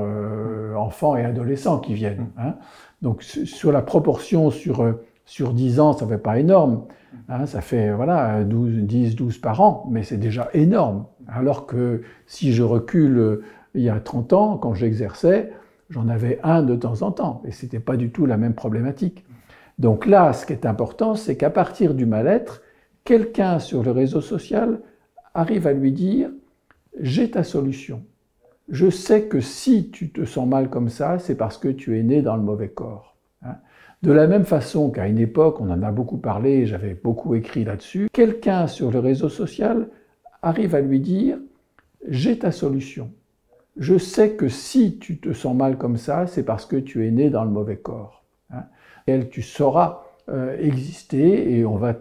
enfants et adolescents qui viennent. Hein. Donc sur la proportion sur 10 ans, ça ne fait pas énorme. Hein, ça fait 10, 12 par an, mais c'est déjà énorme. Alors que si je recule il y a 30 ans, quand j'exerçais, j'en avais un de temps en temps. Et ce n'était pas du tout la même problématique. Donc là, ce qui est important, c'est qu'à partir du mal-être, quelqu'un sur le réseau social arrive à lui dire « j'ai ta solution. Je sais que si tu te sens mal comme ça, c'est parce que tu es né dans le mauvais corps. Hein » De la même façon qu'à une époque, on en a beaucoup parlé, j'avais beaucoup écrit là-dessus, quelqu'un sur le réseau social arrive à lui dire « j'ai ta solution. Je sais que si tu te sens mal comme ça, c'est parce que tu es né dans le mauvais corps. Hein » Et tu sauras exister et on va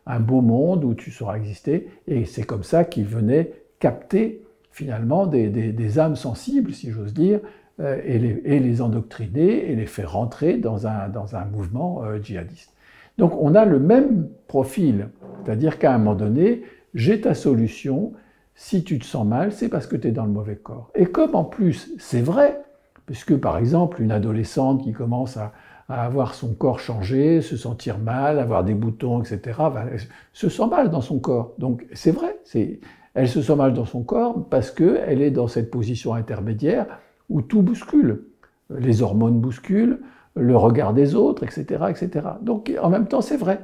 un beau monde où tu sauras exister. Et c'est comme ça qu'il venait capter finalement des âmes sensibles, si j'ose dire, et les endoctriner et les faire rentrer dans un mouvement djihadiste. Donc on a le même profil, c'est-à-dire qu'à un moment donné, j'ai ta solution, si tu te sens mal, c'est parce que tu es dans le mauvais corps. Et comme en plus, c'est vrai, puisque par exemple une adolescente qui commence à avoir son corps changé, se sentir mal, avoir des boutons, etc., elle se sent mal dans son corps. Donc c'est vrai, elle se sent mal dans son corps parce qu'elle est dans cette position intermédiaire où tout bouscule. Les hormones bousculent, le regard des autres, etc., etc. Donc en même temps, c'est vrai.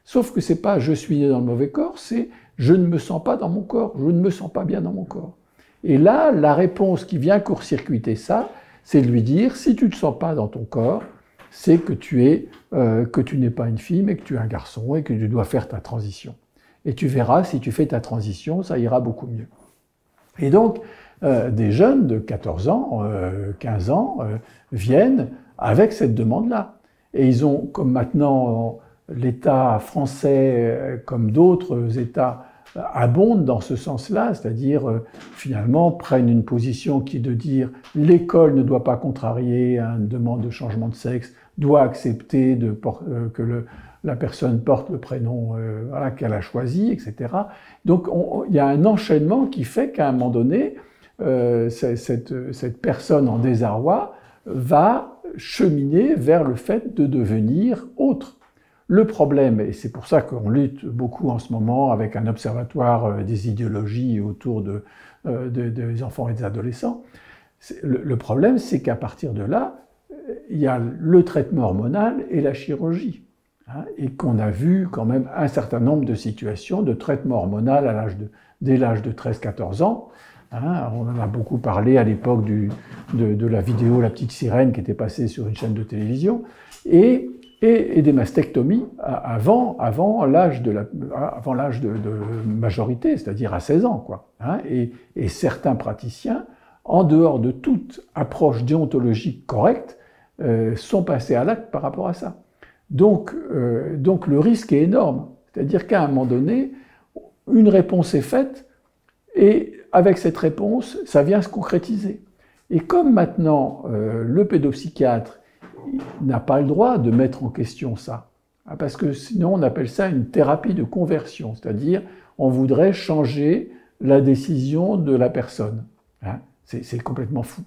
Sauf que c'est pas « je suis né dans le mauvais corps », c'est « je ne me sens pas dans mon corps, je ne me sens pas bien dans mon corps ». Et là, la réponse qui vient court-circuiter ça, c'est de lui dire « si tu ne te sens pas dans ton corps, c'est que tu n'es pas une fille, mais que tu es un garçon et que tu dois faire ta transition. Et tu verras, si tu fais ta transition, ça ira beaucoup mieux. » Et donc, des jeunes de 14 ans, 15 ans, viennent avec cette demande-là. Et ils ont, comme maintenant l'État français, comme d'autres États, abondent dans ce sens-là, c'est-à-dire finalement prennent une position qui est de dire l'école ne doit pas contrarier une demande de changement de sexe, doit accepter que la personne porte le prénom voilà, qu'elle a choisi, etc. Donc il y a un enchaînement qui fait qu'à un moment donné, cette personne en désarroi va cheminer vers le fait de devenir autre. Le problème, et c'est pour ça qu'on lutte beaucoup en ce moment avec un observatoire des idéologies autour des enfants et des adolescents, le problème, c'est qu'à partir de là, il y a le traitement hormonal et la chirurgie. Hein, et qu'on a vu quand même un certain nombre de situations de traitement hormonal dès l'âge de 13-14 ans. Hein, on en a beaucoup parlé à l'époque de la vidéo La Petite Sirène qui était passée sur une chaîne de télévision. Et des mastectomies avant l'âge de majorité, c'est-à-dire à 16 ans, quoi. Hein, et certains praticiens, en dehors de toute approche déontologique correcte, sont passés à l'acte par rapport à ça. Donc le risque est énorme. C'est-à-dire qu'à un moment donné, une réponse est faite, et avec cette réponse, ça vient se concrétiser. Et comme maintenant, le pédopsychiatre n'a pas le droit de mettre en question ça. Parce que sinon, on appelle ça une thérapie de conversion. C'est-à-dire, on voudrait changer la décision de la personne. Hein, c'est complètement fou.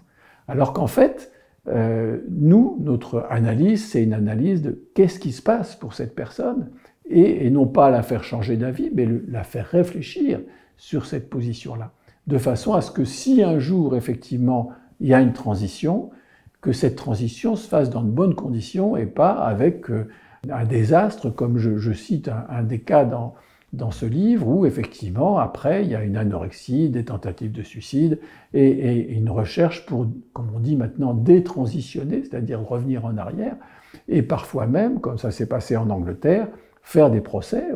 Alors qu'en fait, nous, notre analyse, c'est une analyse de qu'est-ce qui se passe pour cette personne, et non pas la faire changer d'avis, mais la faire réfléchir sur cette position-là. De façon à ce que si un jour, effectivement, il y a une transition, que cette transition se fasse dans de bonnes conditions et pas avec un désastre, comme je cite un des cas dans ce livre, où effectivement, après, il y a une anorexie, des tentatives de suicide et une recherche pour, comme on dit maintenant, détransitionner, c'est-à-dire revenir en arrière, et parfois même, comme ça s'est passé en Angleterre, faire des procès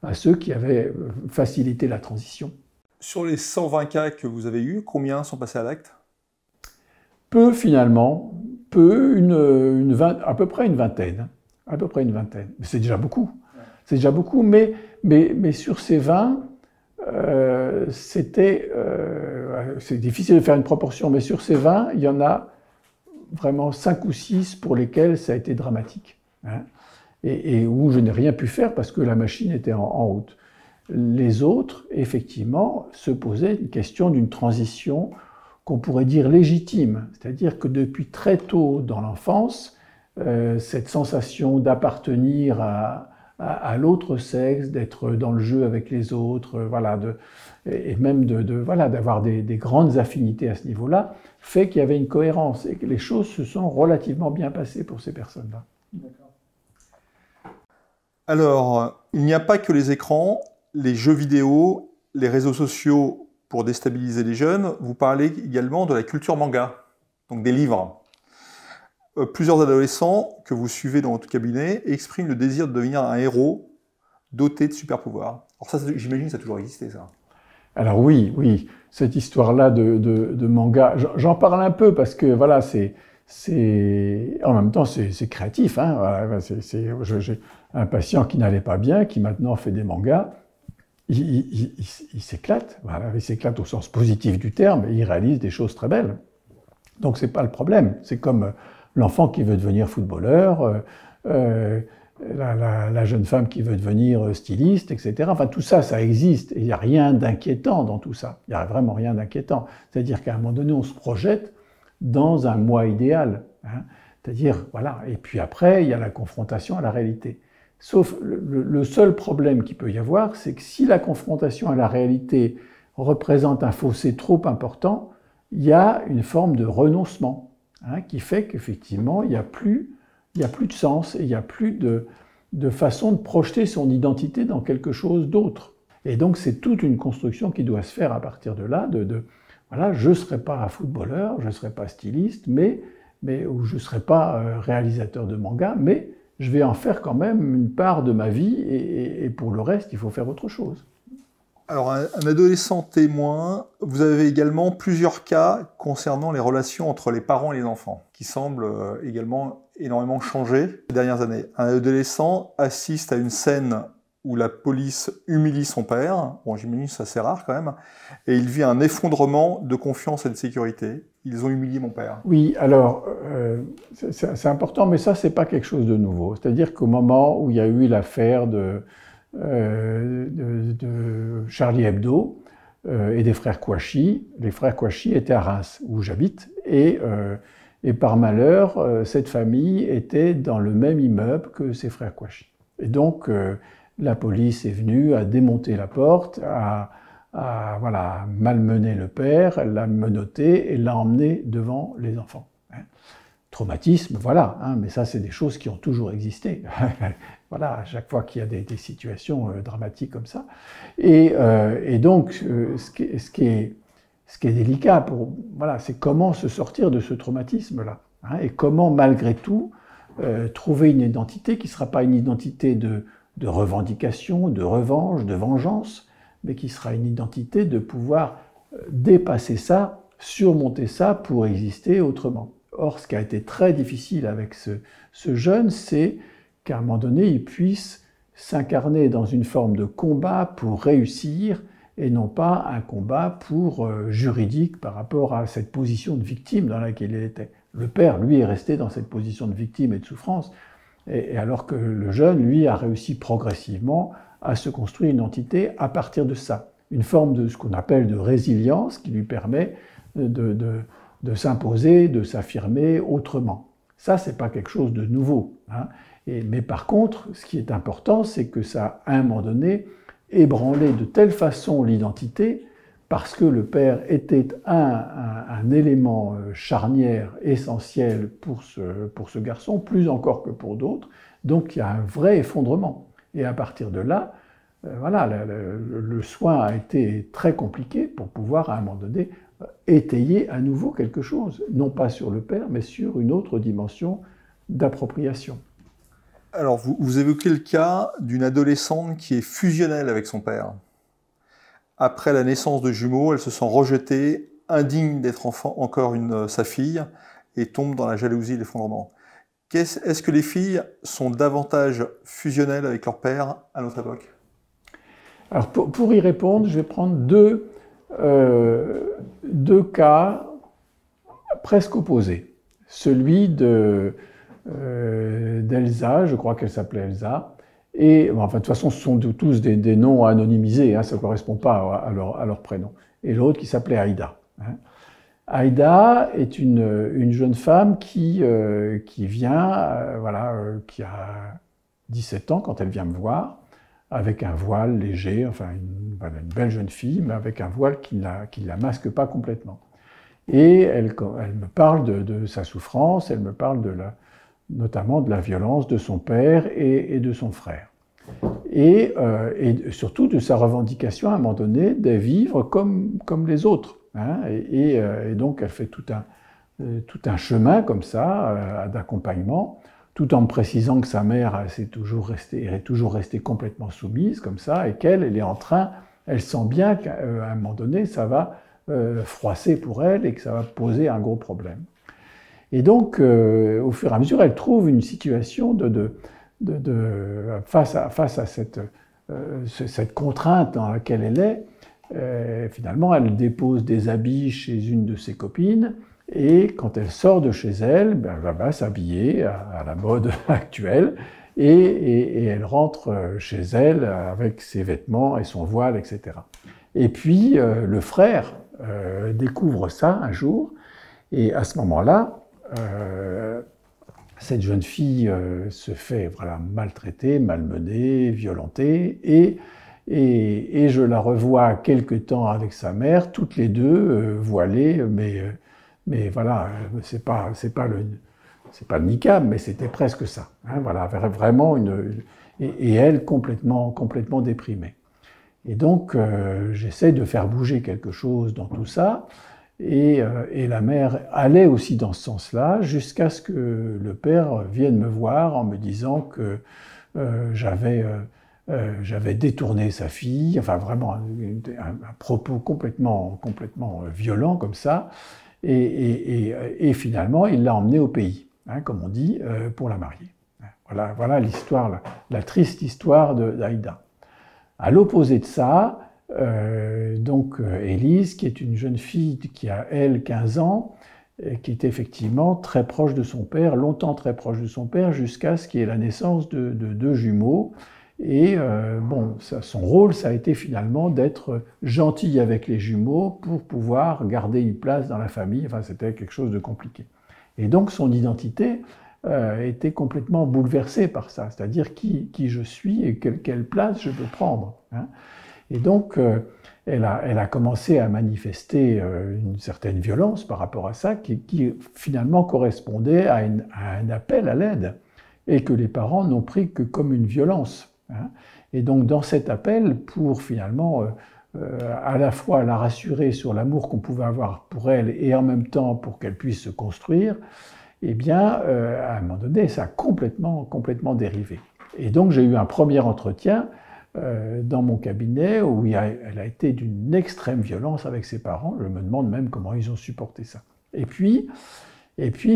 à ceux qui avaient facilité la transition. Sur les 120 cas que vous avez eus, combien sont passés à l'acte ? Peu finalement, à peu près une vingtaine. À peu près une vingtaine. C'est déjà beaucoup. C'est déjà beaucoup, mais sur ces 20, c'est difficile de faire une proportion, mais sur ces 20, il y en a vraiment 5 ou 6 pour lesquels ça a été dramatique. Hein, et où je n'ai rien pu faire parce que la machine était en route. Les autres, effectivement, se posaient une question d'une transition qu'on pourrait dire légitime. C'est-à-dire que depuis très tôt dans l'enfance, cette sensation d'appartenir à l'autre sexe, d'être dans le jeu avec les autres, voilà, et même d'avoir des grandes affinités à ce niveau-là, fait qu'il y avait une cohérence et que les choses se sont relativement bien passées pour ces personnes-là. Alors, il n'y a pas que les écrans, les jeux vidéo, les réseaux sociaux pour déstabiliser les jeunes. Vous parlez également de la culture manga, donc des livres. Plusieurs adolescents que vous suivez dans votre cabinet expriment le désir de devenir un héros doté de super-pouvoirs. Alors ça, j'imagine que ça a toujours existé, ça. Alors oui, cette histoire-là de manga, j'en parle un peu parce que voilà, en même temps, c'est créatif. Hein, voilà, j'ai un patient qui n'allait pas bien, qui maintenant fait des mangas. Il s'éclate, voilà, il s'éclate au sens positif du terme, et il réalise des choses très belles. Donc c'est pas le problème. C'est comme l'enfant qui veut devenir footballeur, la jeune femme qui veut devenir styliste, etc. Enfin, tout ça, ça existe. Et il n'y a rien d'inquiétant dans tout ça. Il n'y a vraiment rien d'inquiétant. C'est-à-dire qu'à un moment donné, on se projette dans un moi idéal. Hein. C'est-à-dire, voilà. Et puis après, il y a la confrontation à la réalité. Sauf le seul problème qu'il peut y avoir, c'est que si la confrontation à la réalité représente un fossé trop important, il y a une forme de renoncement, hein, qui fait qu'effectivement, il n'y a plus de sens et il n'y a plus de façon de projeter son identité dans quelque chose d'autre. Et donc, c'est toute une construction qui doit se faire à partir de là, voilà, je ne serai pas footballeur, je ne serai pas styliste, ou je ne serai pas réalisateur de manga, mais je vais en faire quand même une part de ma vie, et pour le reste, il faut faire autre chose. Alors, un adolescent témoin, vous avez également plusieurs cas concernant les relations entre les parents et les enfants, qui semblent également énormément changer ces dernières années. Un adolescent assiste à une scène où la police humilie son père. Bon, j'imagine que c'est assez rare quand même. Et il vit un effondrement de confiance et de sécurité. Ils ont humilié mon père. Oui, alors, c'est important, mais ça, c'est pas quelque chose de nouveau. C'est-à-dire qu'au moment où il y a eu l'affaire de Charlie Hebdo et des frères Kouachi, les frères Kouachi étaient à Reims, où j'habite, et par malheur, cette famille était dans le même immeuble que ses frères Kouachi. Et donc, la police est venue à démonter la porte, à voilà, malmener le père, l'a menotté et l'a emmené devant les enfants. Traumatisme, voilà, mais ça, c'est des choses qui ont toujours existé. Voilà, à chaque fois qu'il y a des situations dramatiques comme ça. Et donc, ce qui est délicat, voilà, c'est comment se sortir de ce traumatisme-là. Et comment, malgré tout, trouver une identité qui ne sera pas une identité de revendication, de revanche, de vengeance, mais qui sera une identité de pouvoir dépasser ça, surmonter ça pour exister autrement. Or, ce qui a été très difficile avec ce jeune, c'est qu'à un moment donné, il puisse s'incarner dans une forme de combat pour réussir et non pas un combat juridique par rapport à cette position de victime dans laquelle il était. Le père, lui, est resté dans cette position de victime et de souffrance, et alors que le jeune, lui, a réussi progressivement à se construire une entité à partir de ça. Une forme de ce qu'on appelle de résilience qui lui permet de s'imposer, de s'affirmer autrement. Ça, c'est pas quelque chose de nouveau. Mais par contre, ce qui est important, c'est que ça, à un moment donné, ébranlé de telle façon l'identité, parce que le père était un élément charnière, essentiel pour ce garçon, plus encore que pour d'autres, donc il y a un vrai effondrement. Et à partir de là, voilà, le soin a été très compliqué pour pouvoir, à un moment donné, étayer à nouveau quelque chose, non pas sur le père, mais sur une autre dimension d'appropriation. Alors, vous évoquez le cas d'une adolescente qui est fusionnelle avec son père. Après la naissance de jumeaux, elle se sent rejetée, indigne d'être encore sa fille, et tombe dans la jalousie et l'effondrement. Est-ce que les filles sont davantage fusionnelles avec leur père à notre époque? Alors, pour y répondre, je vais prendre deux cas presque opposés. Celui d'Elsa, je crois qu'elle s'appelait Elsa, et enfin, de toute façon, ce sont tous des noms anonymisés, ça ne correspond pas à leur prénom. Et l'autre qui s'appelait Aïda. Aïda est une jeune femme qui vient, qui a 17 ans quand elle vient me voir, avec un voile léger, enfin une belle jeune fille, mais avec un voile qui ne la masque pas complètement. Et elle me parle de sa souffrance, elle me parle notamment de la violence de son père et de son frère. Et surtout de sa revendication à un moment donné de vivre comme les autres. Et donc elle fait tout un chemin comme ça, d'accompagnement, tout en me précisant que sa mère est toujours restée complètement soumise comme ça, et elle sent bien qu'à un moment donné, ça va froisser pour elle et que ça va poser un gros problème. Et donc, au fur et à mesure, elle trouve une situation face à cette contrainte dans laquelle elle est. Finalement, elle dépose des habits chez une de ses copines, et quand elle sort de chez elle, elle va s'habiller à la mode actuelle, et elle rentre chez elle avec ses vêtements et son voile, etc. Et puis, le frère découvre ça un jour, et à ce moment-là, cette jeune fille se fait maltraiter, malmener, violenter, et je la revois quelque temps avec sa mère, toutes les deux voilées, mais voilà, c'est pas le niqab, mais c'était presque ça. Voilà, vraiment et elle complètement déprimée. Et donc j'essaie de faire bouger quelque chose dans tout ça. Et la mère allait aussi dans ce sens-là, jusqu'à ce que le père vienne me voir en me disant que j'avais détourné sa fille, enfin vraiment un propos complètement violent comme ça, et finalement il l'a emmenée au pays, comme on dit, pour la marier. Voilà l'histoire, la triste histoire d'Aïda. À l'opposé de ça, donc Élise, qui est une jeune fille qui a, elle, 15 ans, qui est effectivement très proche de son père, longtemps très proche de son père, jusqu'à ce qu'il y ait la naissance de 2 jumeaux. Et bon, son rôle, ça a été finalement d'être gentille avec les jumeaux pour pouvoir garder une place dans la famille. Enfin, c'était quelque chose de compliqué. Et donc, son identité était complètement bouleversée par ça, c'est-à-dire qui je suis et quelle place je peux prendre. Hein. Et donc, elle a commencé à manifester une certaine violence par rapport à ça, qui finalement correspondait à un appel à l'aide, et que les parents n'ont pris que comme une violence. Hein. Et donc, dans cet appel, pour finalement à la fois la rassurer sur l'amour qu'on pouvait avoir pour elle, et en même temps pour qu'elle puisse se construire, eh bien, à un moment donné, ça a complètement dérivé. Et donc, j'ai eu un premier entretien dans mon cabinet où elle a été d'une extrême violence avec ses parents. Je me demande même comment ils ont supporté ça. Et puis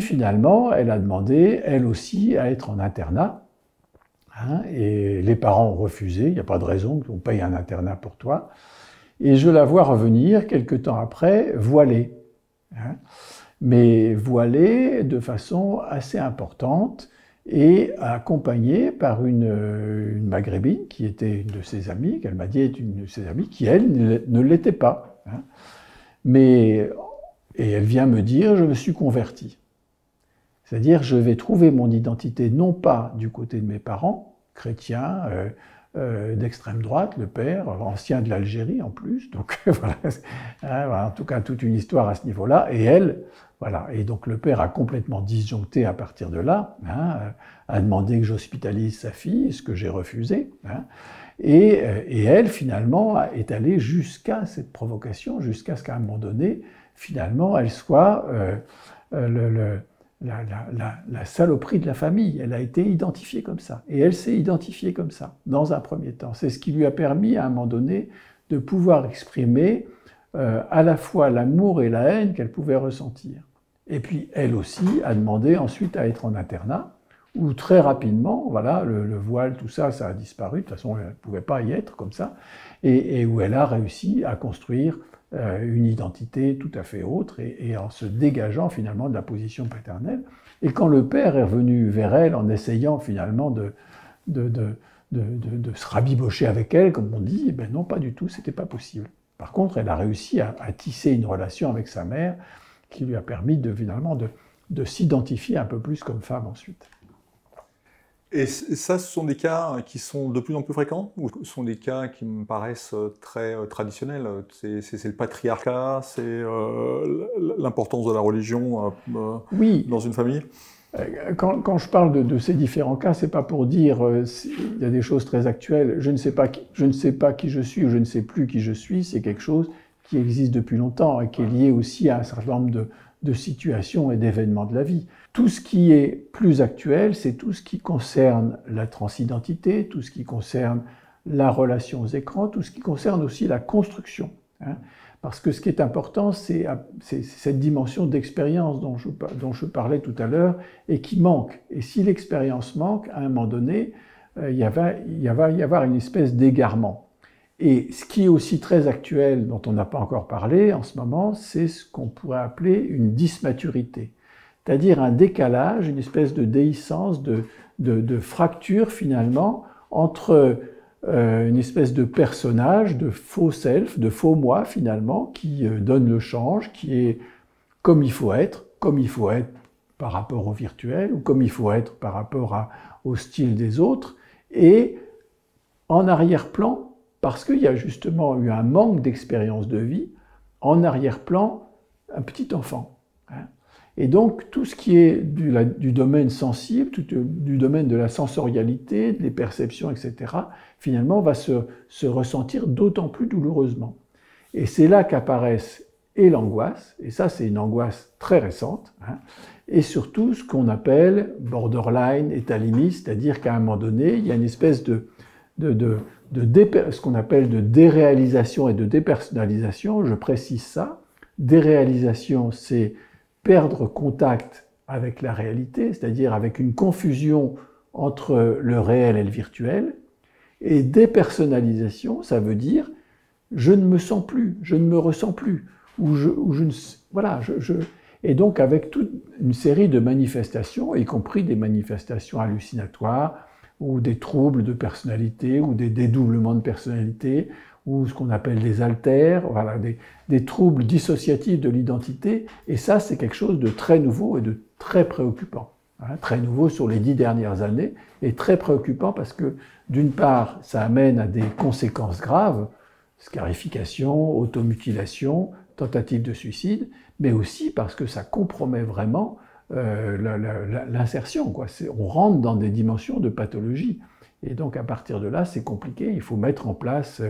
finalement, elle a demandé, elle aussi, à être en internat. Hein, et les parents ont refusé, il n'y a pas de raison qu'on paye un internat pour toi. Et je la vois revenir, quelque temps après, voilée. Hein, mais voilée de façon assez importante, et accompagnée par une maghrébine qui était une de ses amies, qu'elle m'a dit est une de ses amies, qui elle ne l'était pas. Hein. Et elle vient me dire, je me suis convertie. C'est-à-dire, je vais trouver mon identité non pas du côté de mes parents, chrétiens, d'extrême droite, le père, ancien de l'Algérie en plus, donc voilà, en tout cas toute une histoire à ce niveau-là, et elle, voilà, et donc le père a complètement disjoncté à partir de là, hein, a demandé que j'hospitalise sa fille, ce que j'ai refusé, hein, et elle finalement est allée jusqu'à cette provocation, jusqu'à ce qu'à un moment donné, finalement, elle soit la saloperie de la famille. Elle a été identifiée comme ça. Et elle s'est identifiée comme ça, dans un premier temps. C'est ce qui lui a permis, à un moment donné, de pouvoir exprimer à la fois l'amour et la haine qu'elle pouvait ressentir. Et puis, elle aussi a demandé ensuite à être en internat, où très rapidement, voilà, le voile, tout ça, ça a disparu. De toute façon, elle ne pouvait pas y être comme ça. Et où elle a réussi à construire une identité tout à fait autre, et en se dégageant finalement de la position paternelle. Et quand le père est revenu vers elle en essayant finalement de se rabibocher avec elle, comme on dit, ben non, pas du tout, c'était pas possible. Par contre, elle a réussi à tisser une relation avec sa mère qui lui a permis finalement de s'identifier un peu plus comme femme ensuite. Et ça, ce sont des cas qui sont de plus en plus fréquents, ou ce sont des cas qui me paraissent très traditionnels? C'est le patriarcat, c'est l'importance de la religion oui. Dans une famille? Quand je parle de ces différents cas, c'est pas pour dire il y a des choses très actuelles. Je ne sais pas qui je suis, ou je ne sais plus qui je suis. C'est quelque chose qui existe depuis longtemps et qui est lié aussi à un certain nombre de situations et d'événements de la vie. Tout ce qui est plus actuel, c'est tout ce qui concerne la transidentité, tout ce qui concerne la relation aux écrans, tout ce qui concerne aussi la construction. Hein. Parce que ce qui est important, c'est cette dimension d'expérience dont je parlais tout à l'heure et qui manque. Et si l'expérience manque, à un moment donné, il va y avoir une espèce d'égarement. Et ce qui est aussi très actuel, dont on n'a pas encore parlé en ce moment, c'est ce qu'on pourrait appeler une dysmaturité. C'est-à-dire un décalage, une espèce de déhiscence, de fracture finalement, entre une espèce de personnage, de faux self, de faux moi finalement, qui donne le change, qui est comme il faut être par rapport au virtuel, ou comme il faut être par rapport au style des autres, et en arrière-plan, parce qu'il y a justement eu un manque d'expérience de vie, en arrière-plan, un petit enfant. Hein. Et donc, tout ce qui est du domaine sensible, du domaine de la sensorialité, des perceptions, etc., finalement, va se ressentir d'autant plus douloureusement. Et c'est là qu'apparaissent et l'angoisse, et ça, c'est une angoisse très récente, hein, et surtout ce qu'on appelle borderline, état limite, c'est-à-dire qu'à un moment donné, il y a une espèce ce qu'on appelle de déréalisation et de dépersonnalisation. Je précise ça. Déréalisation, c'est perdre contact avec la réalité, c'est-à-dire avec une confusion entre le réel et le virtuel. Et dépersonnalisation, ça veut dire je ne me sens plus, je ne me ressens plus, et donc avec toute une série de manifestations, y compris des manifestations hallucinatoires, ou des troubles de personnalité, ou des dédoublements de personnalité, ou ce qu'on appelle des alters, des troubles dissociatifs de l'identité, et ça c'est quelque chose de très nouveau et de très préoccupant. Très nouveau sur les 10 dernières années, et très préoccupant parce que, d'une part, ça amène à des conséquences graves, scarification, automutilation, tentative de suicide, mais aussi parce que ça compromet vraiment l'insertion. On rentre dans des dimensions de pathologie. Et donc, à partir de là, c'est compliqué. Il faut mettre en place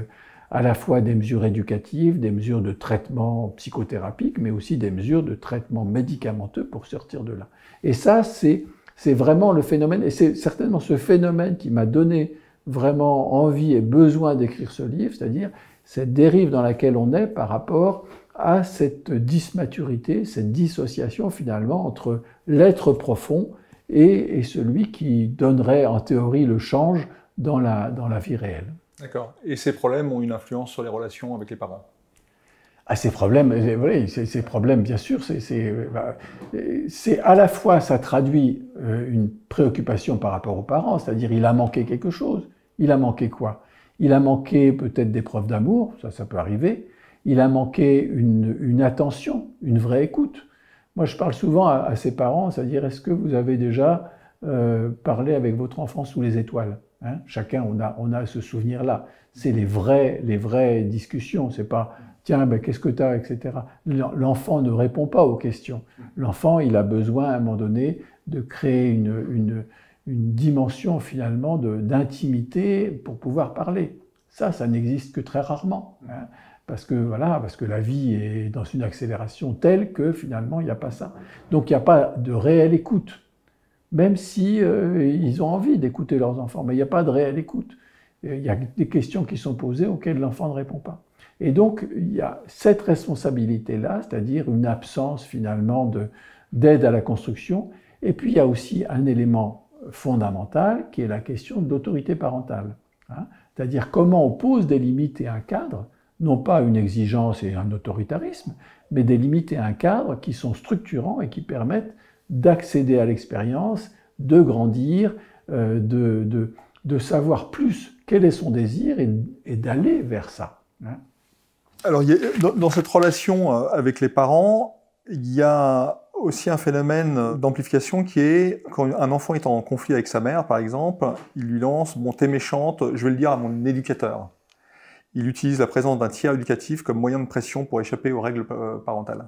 à la fois des mesures éducatives, des mesures de traitement psychothérapique, mais aussi des mesures de traitement médicamenteux pour sortir de là. Et ça, c'est vraiment le phénomène, et c'est certainement ce phénomène qui m'a donné vraiment envie et besoin d'écrire ce livre, c'est-à-dire cette dérive dans laquelle on est par rapport à cette dysmaturité, cette dissociation finalement entre l'être profond et celui qui donnerait en théorie le change dans la vie réelle. D'accord. Et ces problèmes ont une influence sur les relations avec les parents? Ces problèmes, bien sûr, c'est à la fois, ça traduit une préoccupation par rapport aux parents, c'est-à-dire il a manqué quelque chose. Il a manqué quoi? Il a manqué peut-être des preuves d'amour, ça peut arriver. Il a manqué une attention, une vraie écoute. Moi, je parle souvent à ses parents, c'est-à-dire, est-ce que vous avez déjà parlé avec votre enfant sous les étoiles? Chacun, on a ce souvenir-là. C'est les vraies discussions. C'est pas, tiens, qu'est-ce que tu as, etc. L'enfant ne répond pas aux questions. L'enfant, il a besoin, à un moment donné, de créer une dimension, finalement, d'intimité pour pouvoir parler. Ça n'existe que très rarement. Parce que la vie est dans une accélération telle que, finalement, il n'y a pas ça. Donc, il n'y a pas de réelle écoute. Même si ils ont envie d'écouter leurs enfants, mais il n'y a pas de réelle écoute. Il y a des questions qui sont posées auxquelles l'enfant ne répond pas. Et donc, il y a cette responsabilité-là, c'est-à-dire une absence finalement d'aide à la construction. Et puis, il y a aussi un élément fondamental qui est la question de l'autorité parentale. C'est-à-dire comment on pose des limites et un cadre, non pas une exigence et un autoritarisme, mais des limites et un cadre qui sont structurants et qui permettent d'accéder à l'expérience, de grandir, de savoir plus quel est son désir et d'aller vers ça. Alors, dans cette relation avec les parents, il y a aussi un phénomène d'amplification qui est, quand un enfant est en conflit avec sa mère, par exemple, il lui lance « bon, t'es méchante, je vais le dire à mon éducateur ». Il utilise la présence d'un tiers éducatif comme moyen de pression pour échapper aux règles parentales.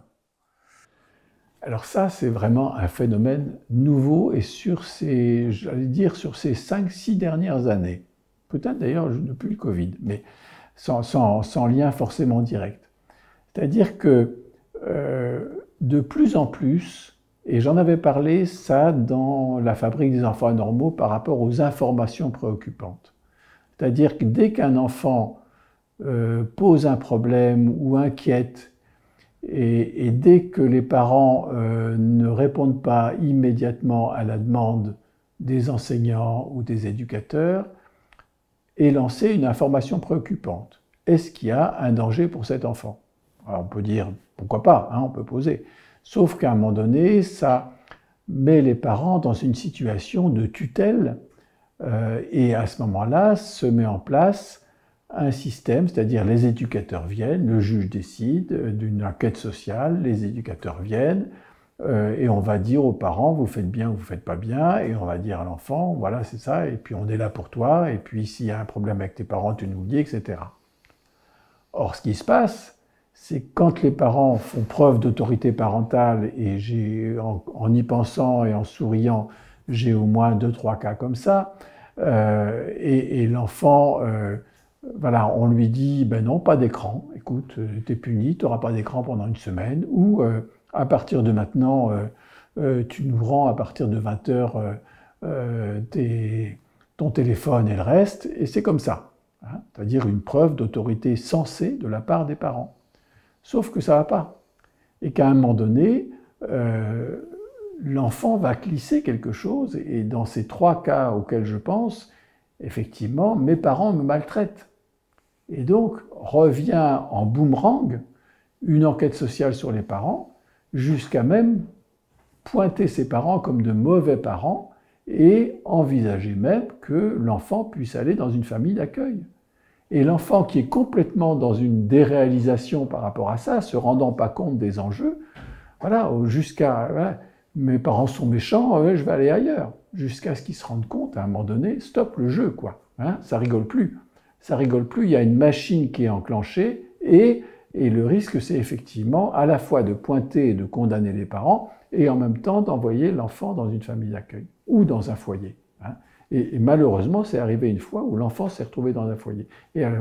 Alors ça, c'est vraiment un phénomène nouveau et sur ces 5-6 dernières années, peut-être d'ailleurs depuis le Covid, mais sans lien forcément direct. C'est-à-dire que de plus en plus, et j'en avais parlé ça dans la fabrique des enfants anormaux par rapport aux informations préoccupantes. C'est-à-dire que dès qu'un enfant pose un problème ou inquiète, et dès que les parents ne répondent pas immédiatement à la demande des enseignants ou des éducateurs, est lancée une information préoccupante. Est-ce qu'il y a un danger pour cet enfant? Alors on peut dire, pourquoi pas, on peut poser. Sauf qu'à un moment donné, ça met les parents dans une situation de tutelle, et à ce moment-là, se met en place un système, c'est-à-dire les éducateurs viennent, le juge décide d'une enquête sociale, les éducateurs viennent, et on va dire aux parents, vous faites bien ou vous faites pas bien, et on va dire à l'enfant, voilà, c'est ça, et puis on est là pour toi, et puis s'il y a un problème avec tes parents, tu nous le dis, etc. Or, ce qui se passe, c'est quand les parents font preuve d'autorité parentale, et en y pensant et en souriant, j'ai au moins 2-3 cas comme ça, et l'enfant... on lui dit, ben non, pas d'écran, écoute, t'es puni, tu n'auras pas d'écran pendant une semaine, ou à partir de maintenant, tu nous rends à partir de 20h ton téléphone et le reste, et c'est comme ça. C'est-à-dire une preuve d'autorité sensée de la part des parents. Sauf que ça ne va pas. Et qu'à un moment donné, l'enfant va glisser quelque chose, et dans ces 3 cas auxquels je pense, effectivement, mes parents me maltraitent. Et donc, revient en boomerang une enquête sociale sur les parents, jusqu'à même pointer ses parents comme de mauvais parents et envisager même que l'enfant puisse aller dans une famille d'accueil. Et l'enfant qui est complètement dans une déréalisation par rapport à ça, se rendant pas compte des enjeux, voilà, jusqu'à voilà, mes parents sont méchants, je vais aller ailleurs, jusqu'à ce qu'ils se rendent compte à un moment donné, stop le jeu, quoi. Hein, ça rigole plus. Ça rigole plus, il y a une machine qui est enclenchée et le risque, c'est effectivement à la fois de pointer et de condamner les parents et en même temps d'envoyer l'enfant dans une famille d'accueil ou dans un foyer. Hein. Et malheureusement, c'est arrivé une fois où l'enfant s'est retrouvé dans un foyer. Et à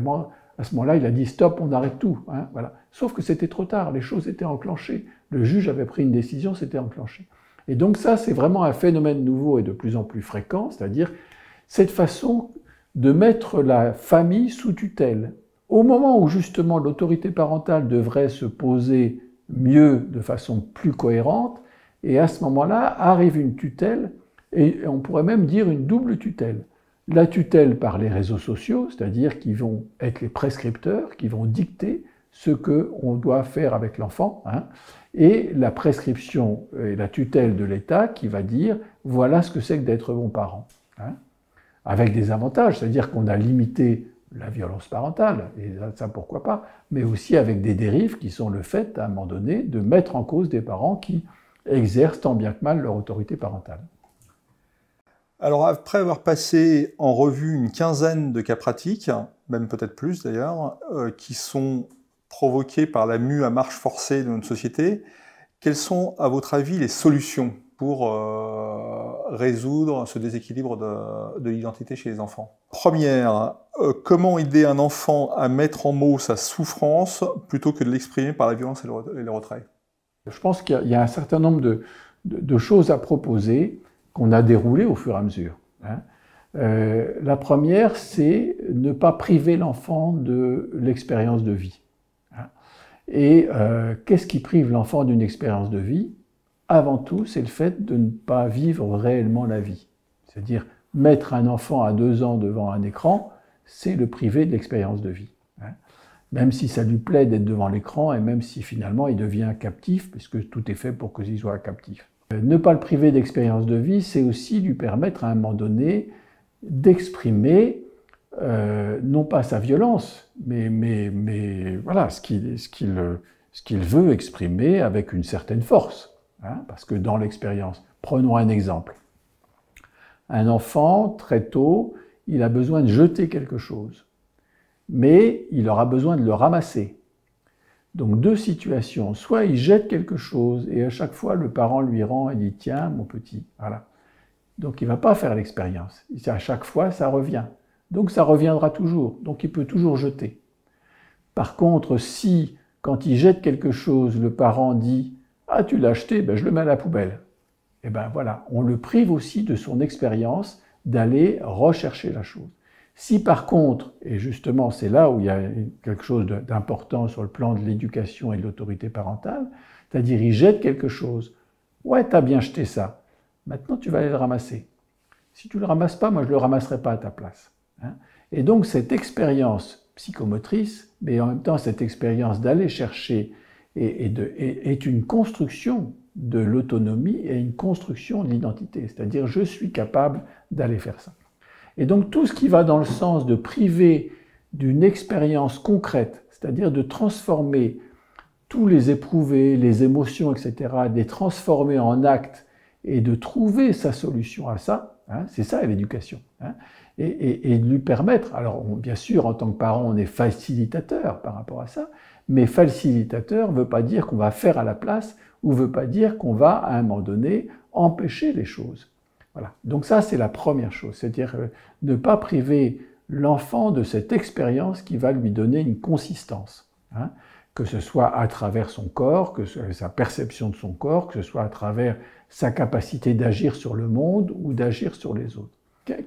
ce moment-là, il a dit « stop, on arrête tout hein, ». Voilà. Sauf que c'était trop tard, les choses étaient enclenchées. Le juge avait pris une décision, c'était enclenché. Et donc ça, c'est vraiment un phénomène nouveau et de plus en plus fréquent, c'est-à-dire cette façon de mettre la famille sous tutelle. Au moment où justement l'autorité parentale devrait se poser mieux, de façon plus cohérente, et à ce moment-là arrive une tutelle, et on pourrait même dire une double tutelle. La tutelle par les réseaux sociaux, c'est-à-dire qui vont être les prescripteurs, qui vont dicter ce qu'on doit faire avec l'enfant, hein, et la prescription et la tutelle de l'État qui va dire « voilà ce que c'est que d'être bon parent hein ». Avec des avantages, c'est-à-dire qu'on a limité la violence parentale, et ça pourquoi pas, mais aussi avec des dérives qui sont le fait, à un moment donné, de mettre en cause des parents qui exercent tant bien que mal leur autorité parentale. Alors après avoir passé en revue une quinzaine de cas pratiques, même peut-être plus d'ailleurs, qui sont provoqués par la mue à marche forcée de notre société, quelles sont à votre avis les solutions pour résoudre ce déséquilibre de l'identité chez les enfants? Première, comment aider un enfant à mettre en mots sa souffrance plutôt que de l'exprimer par la violence et le retrait? Je pense qu'il y a un certain nombre de choses à proposer qu'on a déroulées au fur et à mesure. Hein. La première, c'est ne pas priver l'enfant de l'expérience de vie. Hein. Et qu'est-ce qui prive l'enfant d'une expérience de vie? Avant tout, c'est le fait de ne pas vivre réellement la vie. C'est-à-dire, mettre un enfant à 2 ans devant un écran, c'est le priver de l'expérience de vie. Hein. Même si ça lui plaît d'être devant l'écran, et même si finalement il devient captif, puisque tout est fait pour qu'il soit captif. Ne pas le priver d'expérience de vie, c'est aussi lui permettre à un moment donné d'exprimer, non pas sa violence, mais voilà, ce qu'il veut exprimer avec une certaine force. Hein, parce que dans l'expérience, prenons un exemple. Un enfant, très tôt, il a besoin de jeter quelque chose, mais il aura besoin de le ramasser. Donc 2 situations, soit il jette quelque chose et à chaque fois le parent lui rend et dit « tiens mon petit », voilà. Donc il ne va pas faire l'expérience, à chaque fois ça revient, donc ça reviendra toujours, donc il peut toujours jeter. Par contre, si quand il jette quelque chose, le parent dit « ah tu l'as acheté, ben, je le mets à la poubelle », et ben voilà, on le prive aussi de son expérience d'aller rechercher la chose. Si par contre, et justement c'est là où il y a quelque chose d'important sur le plan de l'éducation et de l'autorité parentale, c'est-à-dire il jette quelque chose, ouais t'as bien jeté ça, maintenant tu vas aller le ramasser. Si tu ne le ramasses pas, moi je ne le ramasserai pas à ta place. Hein. Et donc cette expérience psychomotrice, mais en même temps cette expérience d'aller chercher est une construction de l'autonomie et une construction de l'identité, c'est-à-dire je suis capable d'aller faire ça. Et donc tout ce qui va dans le sens de priver d'une expérience concrète, c'est-à-dire de transformer tous les éprouvés, les émotions, etc., de les transformer en actes et de trouver sa solution à ça, hein, c'est ça l'éducation. Hein, et de lui permettre, alors bien sûr en tant que parent on est facilitateur par rapport à ça, mais facilitateur ne veut pas dire qu'on va faire à la place ou ne veut pas dire qu'on va à un moment donné empêcher les choses. Voilà. Donc ça, c'est la première chose, c'est-à-dire ne pas priver l'enfant de cette expérience qui va lui donner une consistance, hein, que ce soit à travers son corps, que ce soit sa perception de son corps, que ce soit à travers sa capacité d'agir sur le monde ou d'agir sur les autres.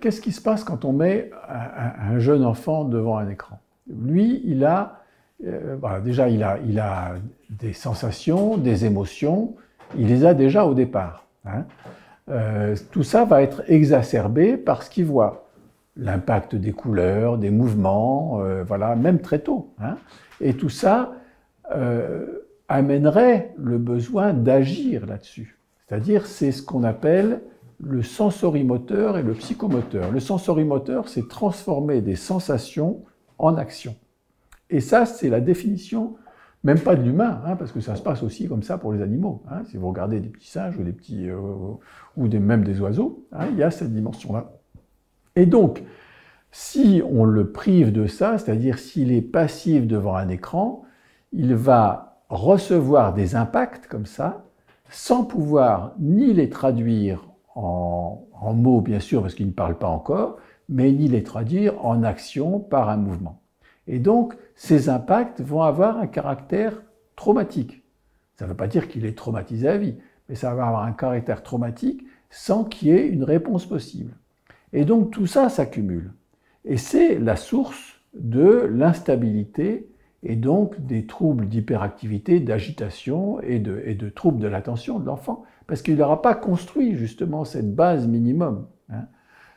Qu'est-ce qui se passe quand on met un jeune enfant devant un écran? Lui, il a, voilà, déjà, il a des sensations, des émotions, il les a déjà au départ, hein. Tout ça va être exacerbé par ce qu'il voit. l'impact des couleurs, des mouvements, voilà, même très tôt. Hein. Et tout ça amènerait le besoin d'agir là-dessus. C'est-à-dire, c'est ce qu'on appelle le sensorimoteur et le psychomoteur. Le sensorimoteur, c'est transformer des sensations en action. Et ça, c'est la définition, même pas de l'humain, hein, parce que ça se passe aussi comme ça pour les animaux. Hein. Si vous regardez des petits singes ou des petits, même des oiseaux, hein, il y a cette dimension-là. Et donc, si on le prive de ça, c'est-à-dire s'il est passif devant un écran, il va recevoir des impacts comme ça, sans pouvoir ni les traduire en mots, bien sûr, parce qu'il ne parle pas encore, mais ni les traduire en action par un mouvement. Et donc, ces impacts vont avoir un caractère traumatique. Ça ne veut pas dire qu'il est traumatisé à vie, mais ça va avoir un caractère traumatique sans qu'il y ait une réponse possible. Et donc, tout ça s'accumule. Et c'est la source de l'instabilité et donc des troubles d'hyperactivité, d'agitation et de troubles de l'attention de l'enfant, parce qu'il n'aura pas construit justement cette base minimum. Hein.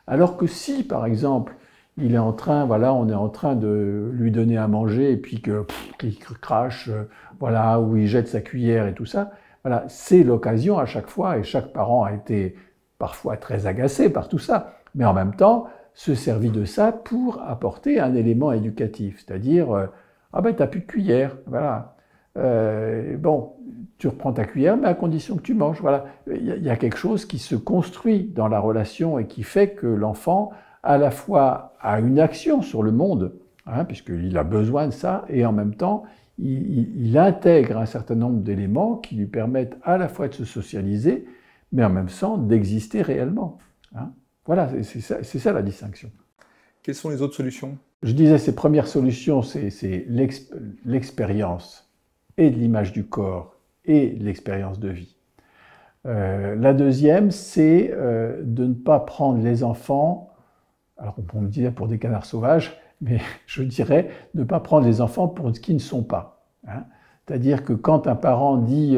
Alors que si, par exemple, il est en train, voilà, on est en train de lui donner à manger et puis qu'il crache, voilà, ou il jette sa cuillère et tout ça, voilà, c'est l'occasion à chaque fois, et chaque parent a été parfois très agacé par tout ça, mais en même temps, se servir de ça pour apporter un élément éducatif, c'est-à-dire ah ben t'as plus de cuillère, voilà. Bon, tu reprends ta cuillère, mais à condition que tu manges, voilà. Il y a quelque chose qui se construit dans la relation et qui fait que l'enfant, à la fois, a une action sur le monde, hein, puisqu'il a besoin de ça, et en même temps, il intègre un certain nombre d'éléments qui lui permettent à la fois de se socialiser, mais en même temps d'exister réellement. Hein. Voilà, c'est ça la distinction. Quelles sont les autres solutions? Je disais, ces premières solutions, c'est l'expérience et de l'image du corps et l'expérience de vie. La deuxième, c'est de ne pas prendre les enfants, alors on me dit pour des canards sauvages, mais je dirais ne pas prendre les enfants pour ce qu'ils ne sont pas. Hein. C'est-à-dire que quand un parent dit,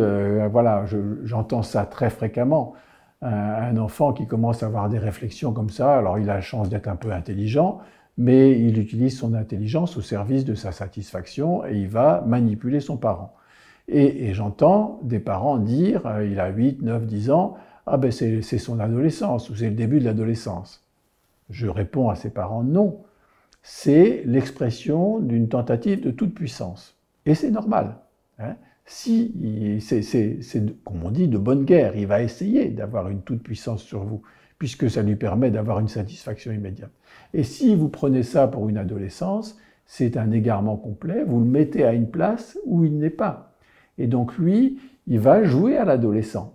voilà, j'entends ça très fréquemment, un enfant qui commence à avoir des réflexions comme ça, alors il a la chance d'être un peu intelligent, mais il utilise son intelligence au service de sa satisfaction et il va manipuler son parent. Et j'entends des parents dire, il a 8, 9, 10 ans, ah ben c'est son adolescence ou c'est le début de l'adolescence. Je réponds à ces parents, non. C'est l'expression d'une tentative de toute puissance. Et c'est normal. Hein. Si c'est, comme on dit, de bonne guerre, il va essayer d'avoir une toute-puissance sur vous, puisque ça lui permet d'avoir une satisfaction immédiate. Et si vous prenez ça pour une adolescence, c'est un égarement complet, vous le mettez à une place où il n'est pas. Et donc lui, il va jouer à l'adolescent.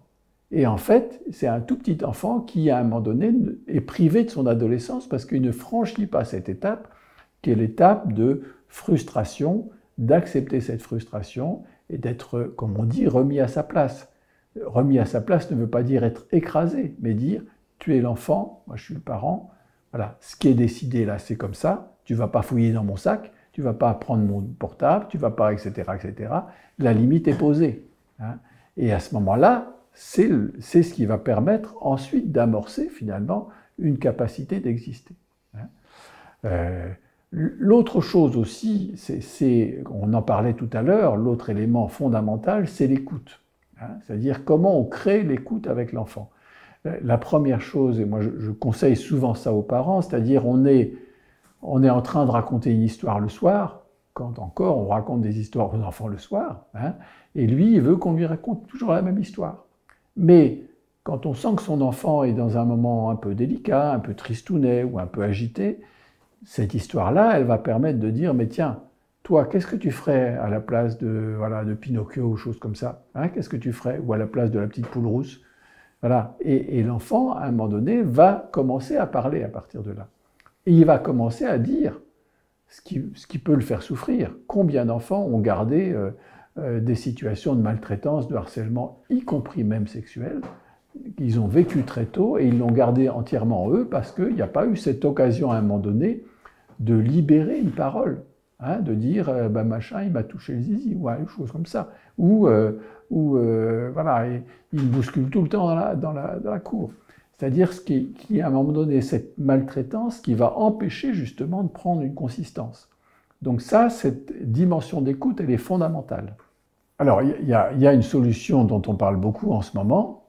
Et en fait, c'est un tout petit enfant qui, à un moment donné, est privé de son adolescence parce qu'il ne franchit pas cette étape, qui est l'étape de frustration, d'accepter cette frustration, et d'être, comme on dit, remis à sa place. Remis à sa place ne veut pas dire être écrasé, mais dire tu es l'enfant, moi je suis le parent, voilà, ce qui est décidé là c'est comme ça, tu ne vas pas fouiller dans mon sac, tu ne vas pas prendre mon portable, tu ne vas pas, etc., etc. La limite est posée. Hein. Et à ce moment-là, c'est ce qui va permettre ensuite d'amorcer finalement une capacité d'exister. Hein. L'autre chose aussi, on en parlait tout à l'heure, l'autre élément fondamental, c'est l'écoute. Hein, c'est-à-dire comment on crée l'écoute avec l'enfant. La première chose, et moi je conseille souvent ça aux parents, c'est-à-dire on est en train de raconter une histoire le soir, quand encore on raconte des histoires aux enfants le soir, hein, et lui il veut qu'on lui raconte toujours la même histoire. Mais quand on sent que son enfant est dans un moment un peu délicat, un peu tristounet ou un peu agité, cette histoire-là, elle va permettre de dire, mais tiens, toi, qu'est-ce que tu ferais à la place de Pinocchio ou choses comme ça, hein, qu'est-ce que tu ferais? Ou à la place de la petite poule rousse. Voilà. Et l'enfant, à un moment donné, va commencer à parler à partir de là. Et il va commencer à dire ce qui peut le faire souffrir. Combien d'enfants ont gardé des situations de maltraitance, de harcèlement, y compris même sexuel, qu'ils ont vécu très tôt et ils l'ont gardé entièrement en eux parce qu'il n'y a pas eu cette occasion à un moment donné de libérer une parole, hein, de dire bah, machin il m'a touché le zizi ou une chose comme ça, ou voilà, il me bouscule tout le temps dans la cour. C'est-à-dire à un moment donné, cette maltraitance qui va empêcher justement de prendre une consistance. Donc ça, cette dimension d'écoute, elle est fondamentale. Alors, il y a une solution dont on parle beaucoup en ce moment,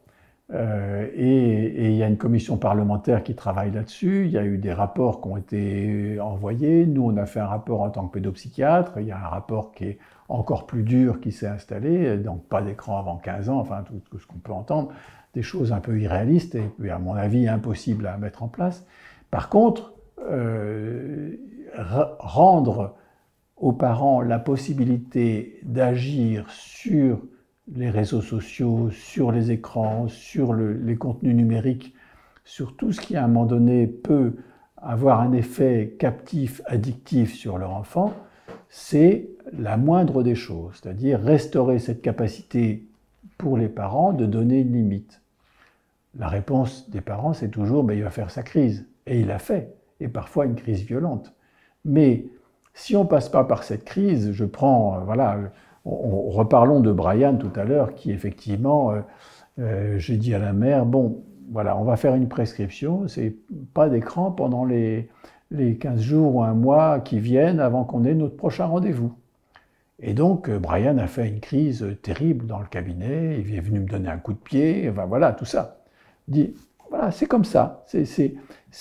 et il y a une commission parlementaire qui travaille là-dessus. Il y a eu des rapports qui ont été envoyés. Nous, on a fait un rapport en tant que pédopsychiatre. Il y a un rapport qui est encore plus dur qui s'est installé, donc pas d'écran avant 15 ans, enfin tout ce qu'on peut entendre, des choses un peu irréalistes et à mon avis impossibles à mettre en place. Par contre, rendre aux parents la possibilité d'agir sur les réseaux sociaux, sur les écrans, sur les contenus numériques, sur tout ce qui à un moment donné peut avoir un effet captif, addictif sur leur enfant, c'est la moindre des choses, c'est-à-dire restaurer cette capacité pour les parents de donner une limite. La réponse des parents, c'est toujours il va faire sa crise, et il l'a fait, et parfois une crise violente. Mais si on ne passe pas par cette crise, reparlons de Brian tout à l'heure, qui effectivement, j'ai dit à la mère, bon, voilà, on va faire une prescription, c'est pas d'écran pendant les 15 jours ou un mois qui viennent avant qu'on ait notre prochain rendez-vous. Et donc, Brian a fait une crise terrible dans le cabinet, il est venu me donner un coup de pied, enfin voilà, tout ça. Il dit, voilà, c'est comme ça, c'est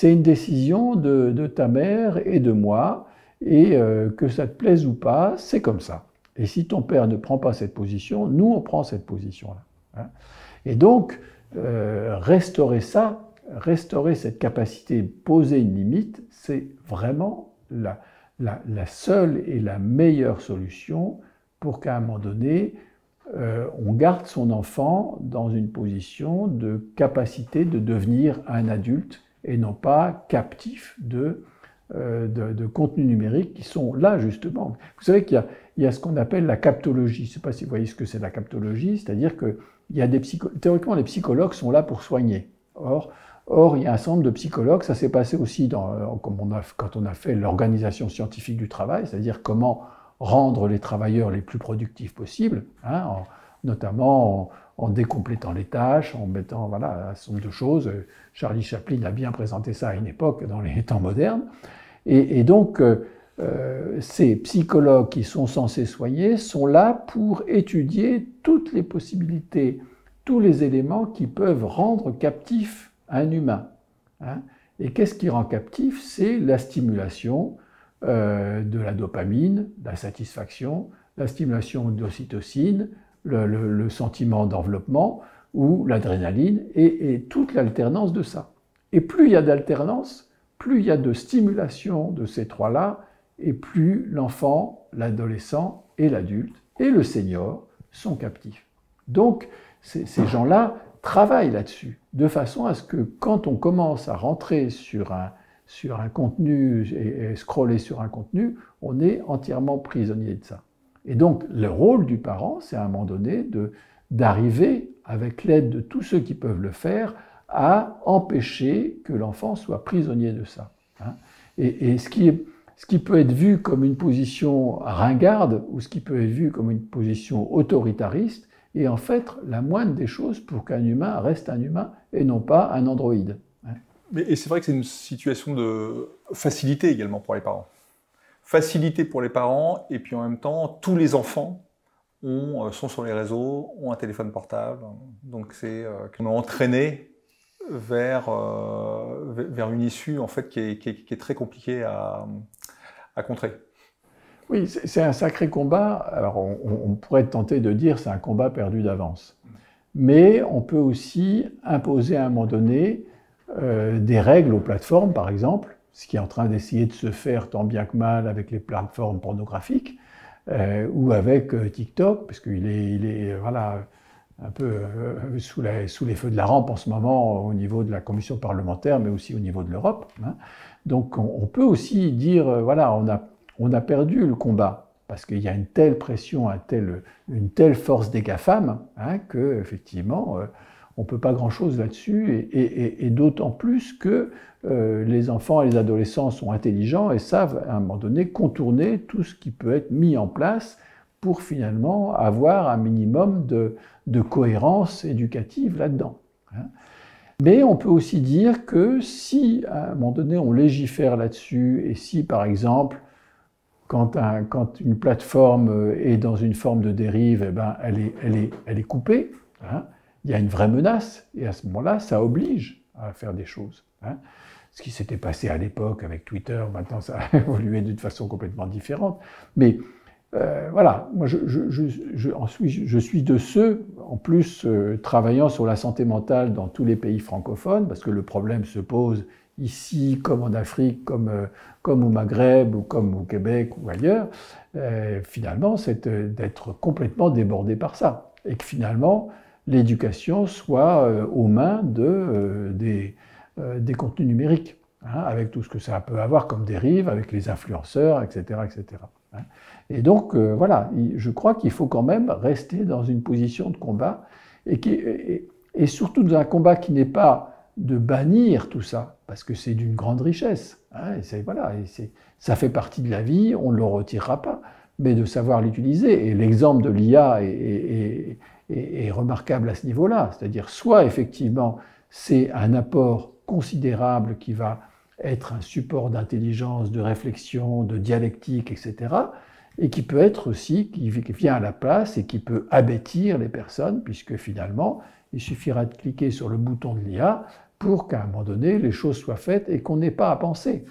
une décision de ta mère et de moi, et que ça te plaise ou pas, c'est comme ça. Et si ton père ne prend pas cette position, nous, on prend cette position-là. Et donc, restaurer ça, restaurer cette capacité de poser une limite, c'est vraiment la seule et la meilleure solution pour qu'à un moment donné, on garde son enfant dans une position de capacité de devenir un adulte et non pas captif de contenus numériques qui sont là justement. Vous savez qu'il y a ce qu'on appelle la captologie. Je ne sais pas si vous voyez ce que c'est la captologie, c'est-à-dire que théoriquement les psychologues sont là pour soigner. Or, il y a un certain nombre de psychologues, ça s'est passé aussi quand on a fait l'organisation scientifique du travail, c'est-à-dire comment rendre les travailleurs les plus productifs possibles, notamment en décomplétant les tâches, en mettant un certain nombre de choses. Charlie Chaplin a bien présenté ça à une époque, dans les temps modernes. Et donc, ces psychologues qui sont censés soigner sont là pour étudier toutes les possibilités, tous les éléments qui peuvent rendre captif un humain. Et qu'est-ce qui rend captif? C'est la stimulation de la dopamine, la satisfaction, la stimulation de l'ocytocine, le sentiment d'enveloppement ou l'adrénaline et toute l'alternance de ça. Et plus il y a d'alternance, plus il y a de stimulation de ces trois-là, et plus l'enfant, l'adolescent et l'adulte et le senior sont captifs. Donc, ces gens-là travaillent là-dessus, de façon à ce que quand on commence à rentrer sur un contenu et scroller sur un contenu, on est entièrement prisonnier de ça. Et donc, le rôle du parent, c'est à un moment donné d'arriver, avec l'aide de tous ceux qui peuvent le faire, à empêcher que l'enfant soit prisonnier de ça. Et ce qui peut être vu comme une position ringarde ou ce qui peut être vu comme une position autoritariste est en fait la moindre des choses pour qu'un humain reste un humain et non pas un androïde. Et c'est vrai que c'est une situation de facilité également pour les parents. Facilité pour les parents, et puis en même temps, tous les enfants sont sur les réseaux, ont un téléphone portable, donc on est entraîné vers une issue en fait qui est très compliquée à contrer. Oui, c'est un sacré combat. Alors on pourrait être tenté de dire c'est un combat perdu d'avance. Mais on peut aussi imposer à un moment donné des règles aux plateformes, par exemple, ce qui est en train d'essayer de se faire tant bien que mal avec les plateformes pornographiques, ou avec TikTok, parce qu'il est un peu sous les feux de la rampe en ce moment au niveau de la commission parlementaire, mais aussi au niveau de l'Europe. Donc on peut aussi dire, on a perdu le combat, parce qu'il y a une telle pression, une telle force des GAFAM, qu'effectivement, on ne peut pas grand-chose là-dessus, et d'autant plus que les enfants et les adolescents sont intelligents et savent à un moment donné contourner tout ce qui peut être mis en place pour finalement avoir un minimum de cohérence éducative là-dedans. Mais on peut aussi dire que si, à un moment donné, on légifère là-dessus, et si, par exemple, quand une plateforme est dans une forme de dérive, eh ben, elle est coupée, hein, il y a une vraie menace, et à ce moment-là, ça oblige à faire des choses. Hein. Ce qui s'était passé à l'époque avec Twitter, maintenant ça a évolué d'une façon complètement différente. Mais voilà, moi je suis de ceux, en plus travaillant sur la santé mentale dans tous les pays francophones, parce que le problème se pose ici comme en Afrique, comme au Maghreb, ou comme au Québec ou ailleurs, finalement c'est d'être complètement débordé par ça. Et que finalement l'éducation soit aux mains des contenus numériques, hein, avec tout ce que ça peut avoir comme dérive, avec les influenceurs, etc. etc. Hein. Et donc, voilà, je crois qu'il faut quand même rester dans une position de combat, et surtout dans un combat qui n'est pas de bannir tout ça, parce que c'est d'une grande richesse. Hein, voilà, ça fait partie de la vie, on ne le retirera pas, mais de savoir l'utiliser. Et l'exemple de l'IA est remarquable à ce niveau-là. C'est-à-dire, soit effectivement, c'est un apport considérable qui va être un support d'intelligence, de réflexion, de dialectique, etc., et qui peut être aussi, qui vient à la place et qui peut abêtir les personnes, puisque finalement, il suffira de cliquer sur le bouton de l'IA pour qu'à un moment donné, les choses soient faites et qu'on n'ait pas à penser.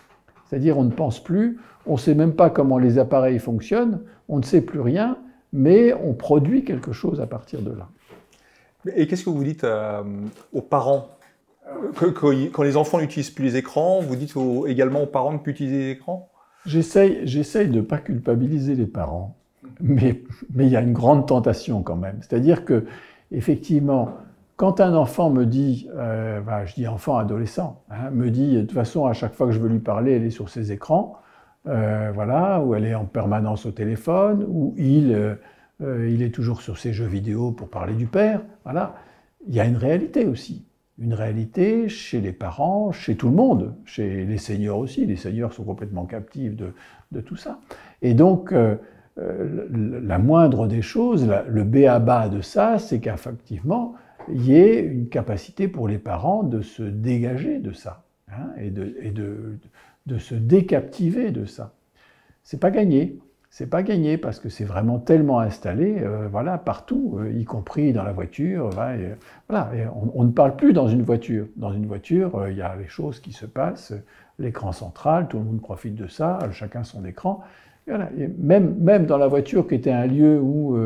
C'est-à-dire, on ne pense plus, on ne sait même pas comment les appareils fonctionnent, on ne sait plus rien, mais on produit quelque chose à partir de là. Et qu'est-ce que vous dites aux parents quand les enfants n'utilisent plus les écrans, vous dites également aux parents de ne plus utiliser les écrans? J'essaye de ne pas culpabiliser les parents, mais il y a une grande tentation quand même. C'est-à-dire que, effectivement, quand un enfant me dit, je dis enfant, adolescent, hein, me dit, de toute façon, à chaque fois que je veux lui parler, elle est sur ses écrans, voilà, ou elle est en permanence au téléphone, ou il est toujours sur ses jeux vidéo pour parler du père, voilà, il y a une réalité aussi. Une réalité chez les parents, chez tout le monde, chez les seniors aussi. Les seniors sont complètement captifs de tout ça. Et donc, la moindre des choses, le b.a.-ba de ça, c'est qu'effectivement, il y ait une capacité pour les parents de se dégager de ça, hein, et de se décaptiver de ça. C'est pas gagné. C'est pas gagné parce que c'est vraiment tellement installé, voilà, partout, y compris dans la voiture. Voilà, on ne parle plus dans une voiture. Dans une voiture, il y a les choses qui se passent, l'écran central, tout le monde profite de ça, chacun son écran. Voilà. Et même dans la voiture, qui était un lieu où,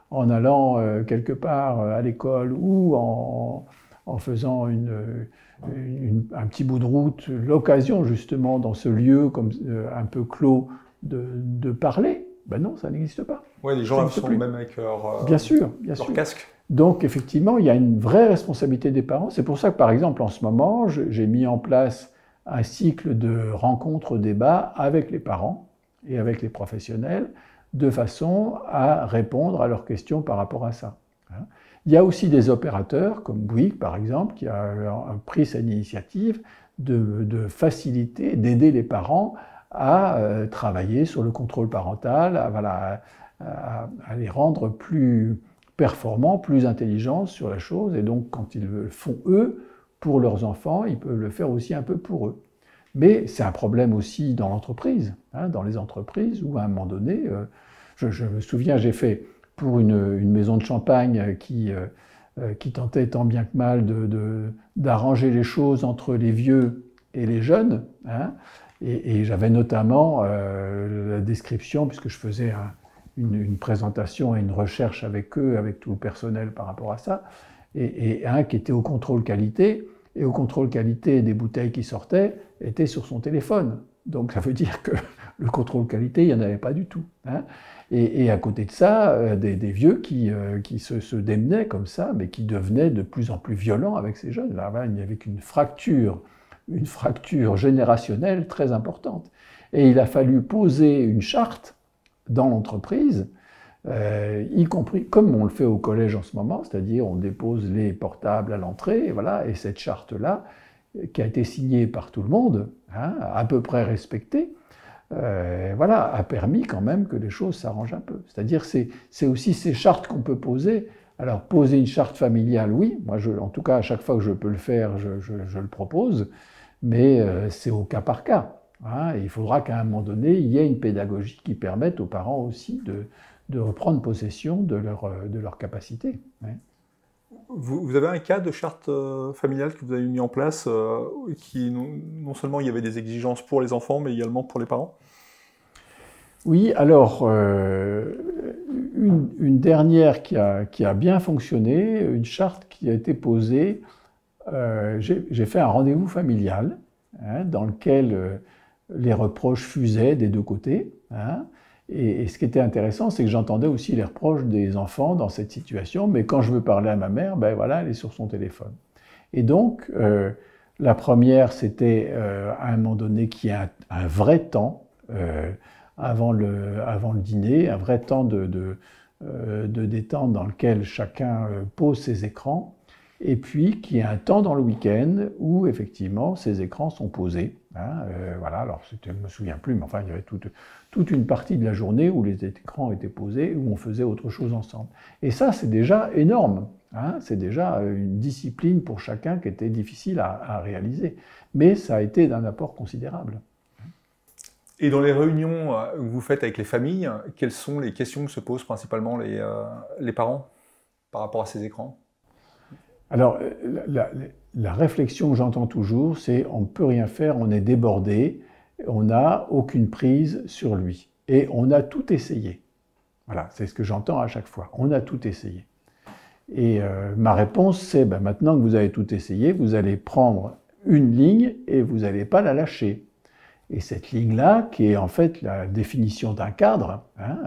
en allant quelque part à l'école ou en faisant un petit bout de route, l'occasion justement dans ce lieu comme un peu clos, de parler, ben non, ça n'existe pas. Oui, les gens sont même avec leur casque. Donc, effectivement, il y a une vraie responsabilité des parents. C'est pour ça que, par exemple, en ce moment, j'ai mis en place un cycle de rencontres, débats avec les parents et avec les professionnels, de façon à répondre à leurs questions par rapport à ça. Il y a aussi des opérateurs, comme Bouygues, par exemple, qui a pris cette initiative de faciliter, d'aider les parents à travailler sur le contrôle parental, à les rendre plus performants, plus intelligents sur la chose. Et donc, quand ils le font eux, pour leurs enfants, ils peuvent le faire aussi un peu pour eux. Mais c'est un problème aussi dans l'entreprise, hein, dans les entreprises, où à un moment donné, je me souviens, j'ai fait pour une maison de champagne qui tentait tant bien que mal d'arranger les choses entre les vieux et les jeunes, hein, et j'avais notamment la description, puisque je faisais une présentation et une recherche avec eux, avec tout le personnel par rapport à ça, et un qui était au contrôle qualité, et au contrôle qualité des bouteilles qui sortaient était sur son téléphone. Donc ça veut dire que le contrôle qualité, il n'y en avait pas du tout. Hein. Et à côté de ça, des vieux qui se démenaient comme ça, mais qui devenaient de plus en plus violents avec ces jeunes. Là, il n'y avait qu'une fracture générationnelle très importante. Et il a fallu poser une charte dans l'entreprise, y compris comme on le fait au collège en ce moment, c'est-à-dire on dépose les portables à l'entrée, voilà, et cette charte-là, qui a été signée par tout le monde, hein, à peu près respectée, voilà, a permis quand même que les choses s'arrangent un peu. C'est-à-dire c'est aussi ces chartes qu'on peut poser Alors, poser une charte familiale, oui. Moi, en tout cas, à chaque fois que je peux le faire, je le propose. Mais c'est au cas par cas. Hein. Il faudra qu'à un moment donné, il y ait une pédagogie qui permette aux parents aussi de reprendre possession de leur capacité. Ouais. Vous avez un cas de charte familiale que vous avez mis en place qui, non seulement il y avait des exigences pour les enfants, mais également pour les parents? Oui, alors, une dernière qui a bien fonctionné, une charte qui a été posée, j'ai fait un rendez-vous familial, hein, dans lequel les reproches fusaient des deux côtés. Hein, et ce qui était intéressant, c'est que j'entendais aussi les reproches des enfants dans cette situation, mais quand je veux parler à ma mère, ben voilà, elle est sur son téléphone. Et donc, la première, c'était à un moment donné qu'il y ait un vrai temps, avant le dîner, un vrai temps de détente dans lequel chacun pose ses écrans, et puis qu'il y ait un temps dans le week-end où effectivement ces écrans sont posés. Hein, voilà, alors je ne me souviens plus, mais enfin il y avait toute une partie de la journée où les écrans étaient posés, où on faisait autre chose ensemble. Et ça, c'est déjà énorme. Hein, c'est déjà une discipline pour chacun qui était difficile à réaliser. Mais ça a été d'un apport considérable. Et dans les réunions que vous faites avec les familles, quelles sont les questions que se posent principalement les parents par rapport à ces écrans? Alors, la réflexion que j'entends toujours, c'est on ne peut rien faire, on est débordé, on n'a aucune prise sur lui. Et on a tout essayé. Voilà, c'est ce que j'entends à chaque fois. On a tout essayé. Et ma réponse, c'est ben, maintenant que vous avez tout essayé, vous allez prendre une ligne et vous n'allez pas la lâcher. Et cette ligne-là, qui est en fait la définition d'un cadre, hein,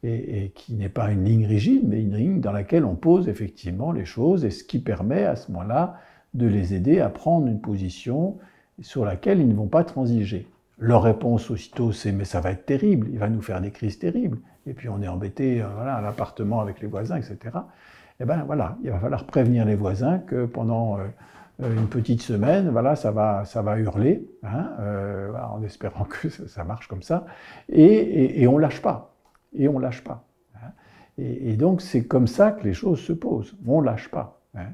et qui n'est pas une ligne rigide, mais une ligne dans laquelle on pose effectivement les choses, et ce qui permet à ce moment-là de les aider à prendre une position sur laquelle ils ne vont pas transiger. Leur réponse aussitôt, c'est « mais ça va être terrible, il va nous faire des crises terribles, et puis on est embêté voilà, à l'appartement avec les voisins, etc. » Eh bien voilà, il va falloir prévenir les voisins que pendant une petite semaine, voilà, ça va hurler, hein, voilà, en espérant que ça marche comme ça, et on ne lâche pas. Et on ne lâche pas. Hein. Et donc, c'est comme ça que les choses se posent. On ne lâche pas. Hein.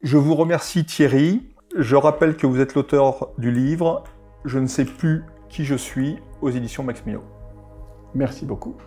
Je vous remercie Thierry. Je rappelle que vous êtes l'auteur du livre « Je ne sais plus qui je suis » aux éditions Max Miot. Merci beaucoup.